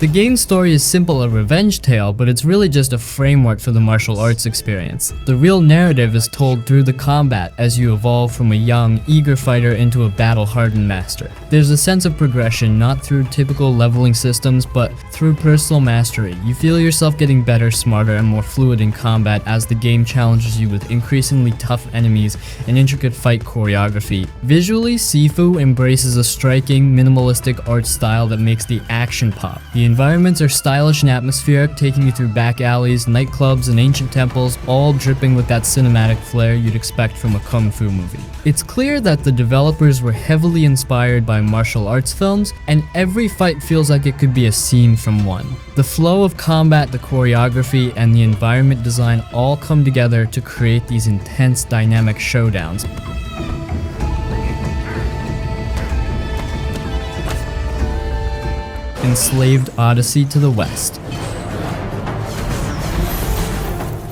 The game's story is simple, a revenge tale, but it's really just a framework for the martial arts experience. The real narrative is told through the combat as you evolve from a young, eager fighter into a battle-hardened master. There's a sense of progression, not through typical leveling systems, but through personal mastery. You feel yourself getting better, smarter, and more fluid in combat as the game challenges you with increasingly tough enemies and intricate fight choreography. Visually, Sifu embraces a striking, minimalistic art style that makes the action pop. The environments are stylish and atmospheric, taking you through back alleys, nightclubs, and ancient temples, all dripping with that cinematic flair you'd expect from a kung fu movie. It's clear that the developers were heavily inspired by martial arts films, and every fight feels like it could be a scene from one. The flow of combat, the choreography, and the environment design all come together to create these intense, dynamic showdowns. Enslaved Odyssey to the west.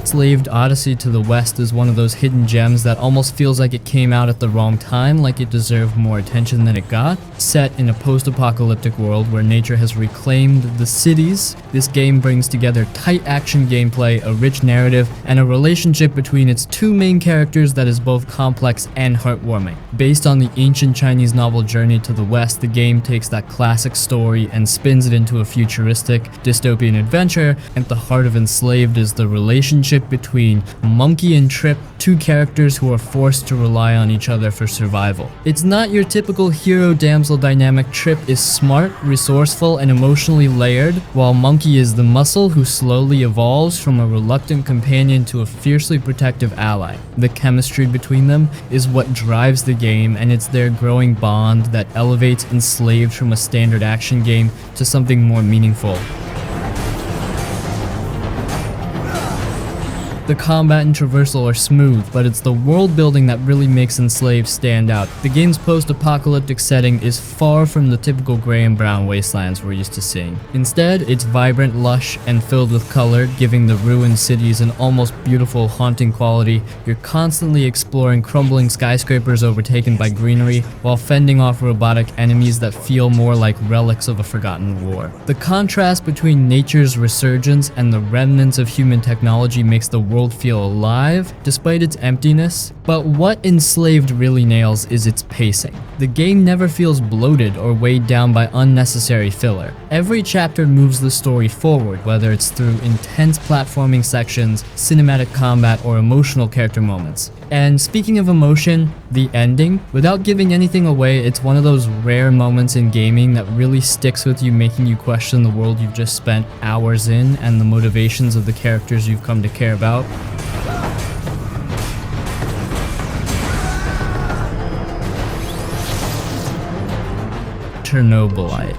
Enslaved Odyssey to the west is one of those hidden gems that almost feels like it came out at the wrong time, like it deserved more attention than it got. Set in a post-apocalyptic world where nature has reclaimed the cities, this game brings together tight action gameplay, a rich narrative, and a relationship between its two main characters that is both complex and heartwarming. Based on the ancient Chinese novel Journey to the West, the game takes that classic story and spins it into a futuristic, dystopian adventure. At the heart of Enslaved is the relationship between Monkey and Trip, two characters who are forced to rely on each other for survival. It's not your typical hero-damsel dynamic. Trip is smart, resourceful, and emotionally layered, while Monkey is the muscle who slowly evolves from a reluctant companion to a fiercely protective ally. The chemistry between them is what drives the game, and it's their growing bond that elevates Enslaved from a standard action game to something more meaningful. The combat and traversal are smooth, but it's the world building that really makes Enslaved stand out. The game's post-apocalyptic setting is far from the typical gray and brown wastelands we're used to seeing. Instead, it's vibrant, lush, and filled with color, giving the ruined cities an almost beautiful, haunting quality. You're constantly exploring crumbling skyscrapers overtaken by greenery, while fending off robotic enemies that feel more like relics of a forgotten war. The contrast between nature's resurgence and the remnants of human technology makes the world feel alive, despite its emptiness. But what Enslaved really nails is its pacing. The game never feels bloated or weighed down by unnecessary filler. Every chapter moves the story forward, whether it's through intense platforming sections, cinematic combat, or emotional character moments. And speaking of emotion, the ending, without giving anything away, it's one of those rare moments in gaming that really sticks with you, making you question the world you've just spent hours in and the motivations of the characters you've come to care about. Chernoblylite.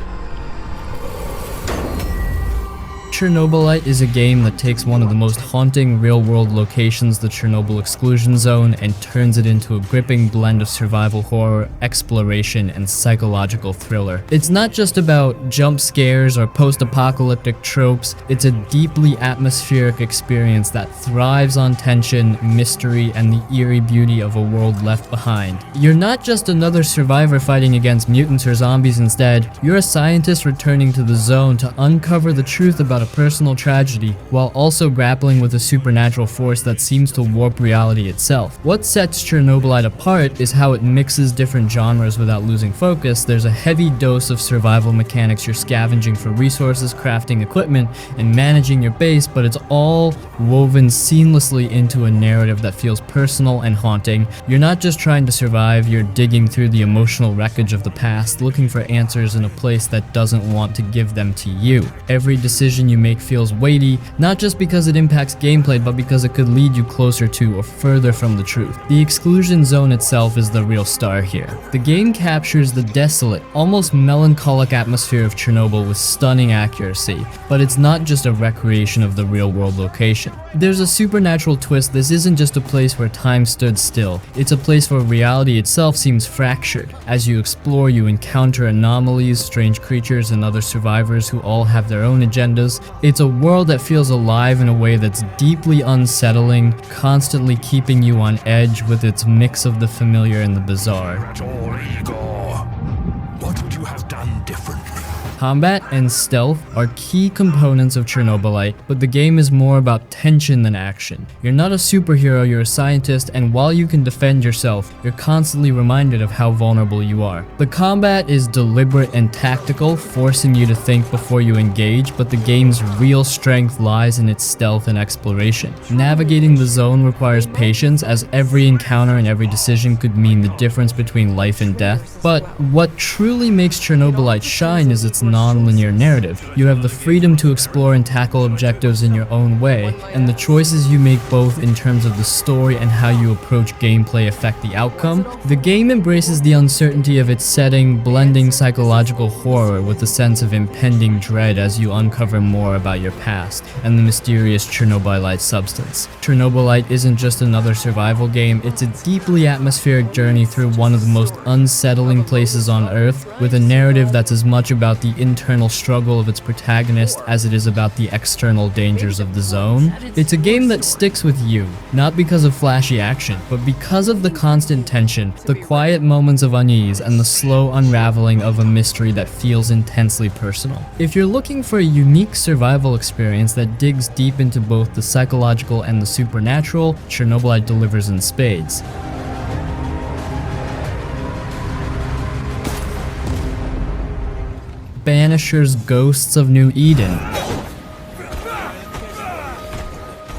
Chernoblylite is a game that takes one of the most haunting real-world locations, the Chernobyl exclusion zone, and turns it into a gripping blend of survival horror, exploration, and psychological thriller. It's not just about jump scares or post-apocalyptic tropes, it's a deeply atmospheric experience that thrives on tension, mystery, and the eerie beauty of a world left behind. You're not just another survivor fighting against mutants or zombies. Instead, you're a scientist returning to the zone to uncover the truth about a personal tragedy, while also grappling with a supernatural force that seems to warp reality itself. What sets Chernobylite apart is how it mixes different genres without losing focus. There's a heavy dose of survival mechanics. You're scavenging for resources, crafting equipment, and managing your base, but it's all woven seamlessly into a narrative that feels personal and haunting. You're not just trying to survive, you're digging through the emotional wreckage of the past, looking for answers in a place that doesn't want to give them to you. Every decision you make feels weighty, not just because it impacts gameplay, but because it could lead you closer to or further from the truth. The exclusion zone itself is the real star here. The game captures the desolate, almost melancholic atmosphere of Chernobyl with stunning accuracy, but it's not just a recreation of the real-world location. There's a supernatural twist. This isn't just a place where time stood still. It's a place where reality itself seems fractured. As you explore, you encounter anomalies, strange creatures, and other survivors who all have their own agendas. It's a world that feels alive in a way that's deeply unsettling, constantly keeping you on edge with its mix of the familiar and the bizarre. What would you have done differently? Combat and stealth are key components of Chernobylite, but the game is more about tension than action. You're not a superhero, you're a scientist, and while you can defend yourself, you're constantly reminded of how vulnerable you are. The combat is deliberate and tactical, forcing you to think before you engage, but the game's real strength lies in its stealth and exploration. Navigating the zone requires patience, as every encounter and every decision could mean the difference between life and death. But what truly makes Chernobylite shine is its non-linear narrative. You have the freedom to explore and tackle objectives in your own way, and the choices you make both in terms of the story and how you approach gameplay affect the outcome. The game embraces the uncertainty of its setting, blending psychological horror with a sense of impending dread as you uncover more about your past and the mysterious Chernoblylite substance. Chernoblylite isn't just another survival game, it's a deeply atmospheric journey through one of the most unsettling places on Earth, with a narrative that's as much about the internal struggle of its protagonist as it is about the external dangers of the zone. It's a game that sticks with you, not because of flashy action, but because of the constant tension, the quiet moments of unease, and the slow unraveling of a mystery that feels intensely personal. If you're looking for a unique survival experience that digs deep into both the psychological and the supernatural, Chernobylite delivers in spades. Banishers Ghosts of New Eden.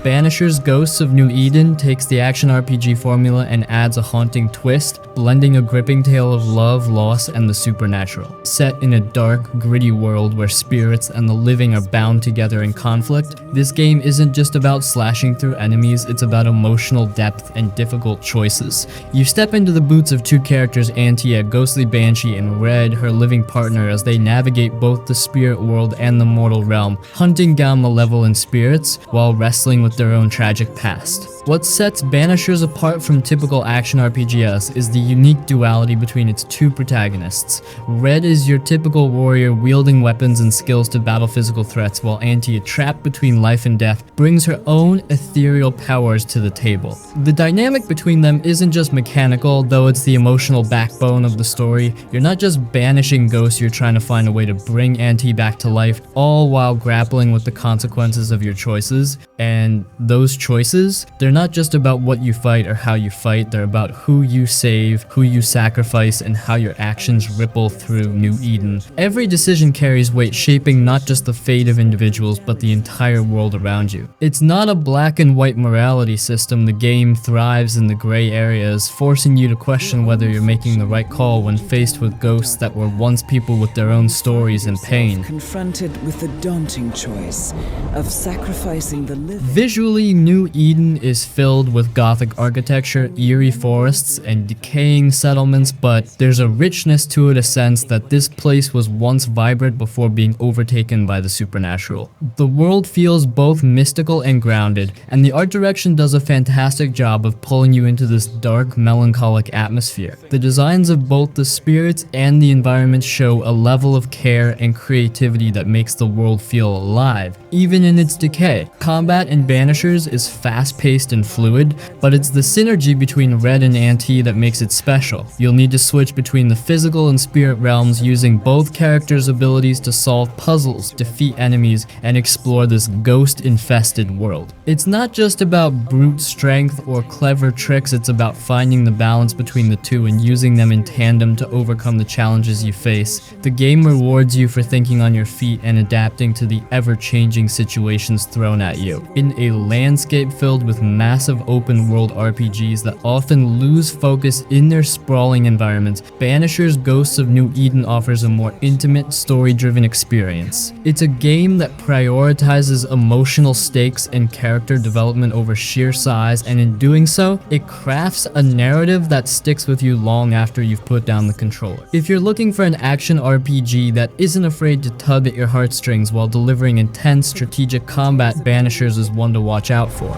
Banishers Ghosts of New Eden takes the action RPG formula and adds a haunting twist, blending a gripping tale of love, loss, and the supernatural. Set in a dark, gritty world where spirits and the living are bound together in conflict, this game isn't just about slashing through enemies, it's about emotional depth and difficult choices. You step into the boots of two characters, Auntie, a ghostly banshee, and Red, her living partner, as they navigate both the spirit world and the mortal realm, hunting down malevolent spirits while wrestling with their own tragic past. What sets Banishers apart from typical action RPGs is the unique duality between its two protagonists. Red is your typical warrior wielding weapons and skills to battle physical threats, while Auntie, trapped between life and death, brings her own ethereal powers to the table. The dynamic between them isn't just mechanical, though it's the emotional backbone of the story. You're not just banishing ghosts, you're trying to find a way to bring Auntie back to life, all while grappling with the consequences of your choices. And those choices, they're not just about what you fight or how you fight, they're about who you save, who you sacrifice, and how your actions ripple through New Eden. Every decision carries weight, shaping not just the fate of individuals, but the entire world around you. It's not a black and white morality system. The game thrives in the gray areas, forcing you to question whether you're making the right call when faced with ghosts that were once people with their own stories and pain. Confronted with the daunting choice of sacrificing the living. Visually, New Eden is filled with gothic architecture, eerie forests, and decaying settlements, but there's a richness to it, a sense that this place was once vibrant before being overtaken by the supernatural. The world feels both mystical and grounded, and the art direction does a fantastic job of pulling you into this dark, melancholic atmosphere. The designs of both the spirits and the environment show a level of care and creativity that makes the world feel alive, even in its decay. Combat in Banishers is fast-paced and fluid, but it's the synergy between Red and Auntie that makes it special. You'll need to switch between the physical and spirit realms, using both characters' abilities to solve puzzles, defeat enemies, and explore this ghost-infested world. It's not just about brute strength or clever tricks, it's about finding the balance between the two and using them in tandem to overcome the challenges you face. The game rewards you for thinking on your feet and adapting to the ever-changing situations thrown at you. In a landscape filled with massive open-world RPGs that often lose focus in their sprawling environments, Banishers Ghosts of New Eden offers a more intimate, story-driven experience. It's a game that prioritizes emotional stakes and character development over sheer size, and in doing so, it crafts a narrative that sticks with you long after you've put down the controller. If you're looking for an action RPG that isn't afraid to tug at your heartstrings while delivering intense strategic combat, Banishers is one to watch out for.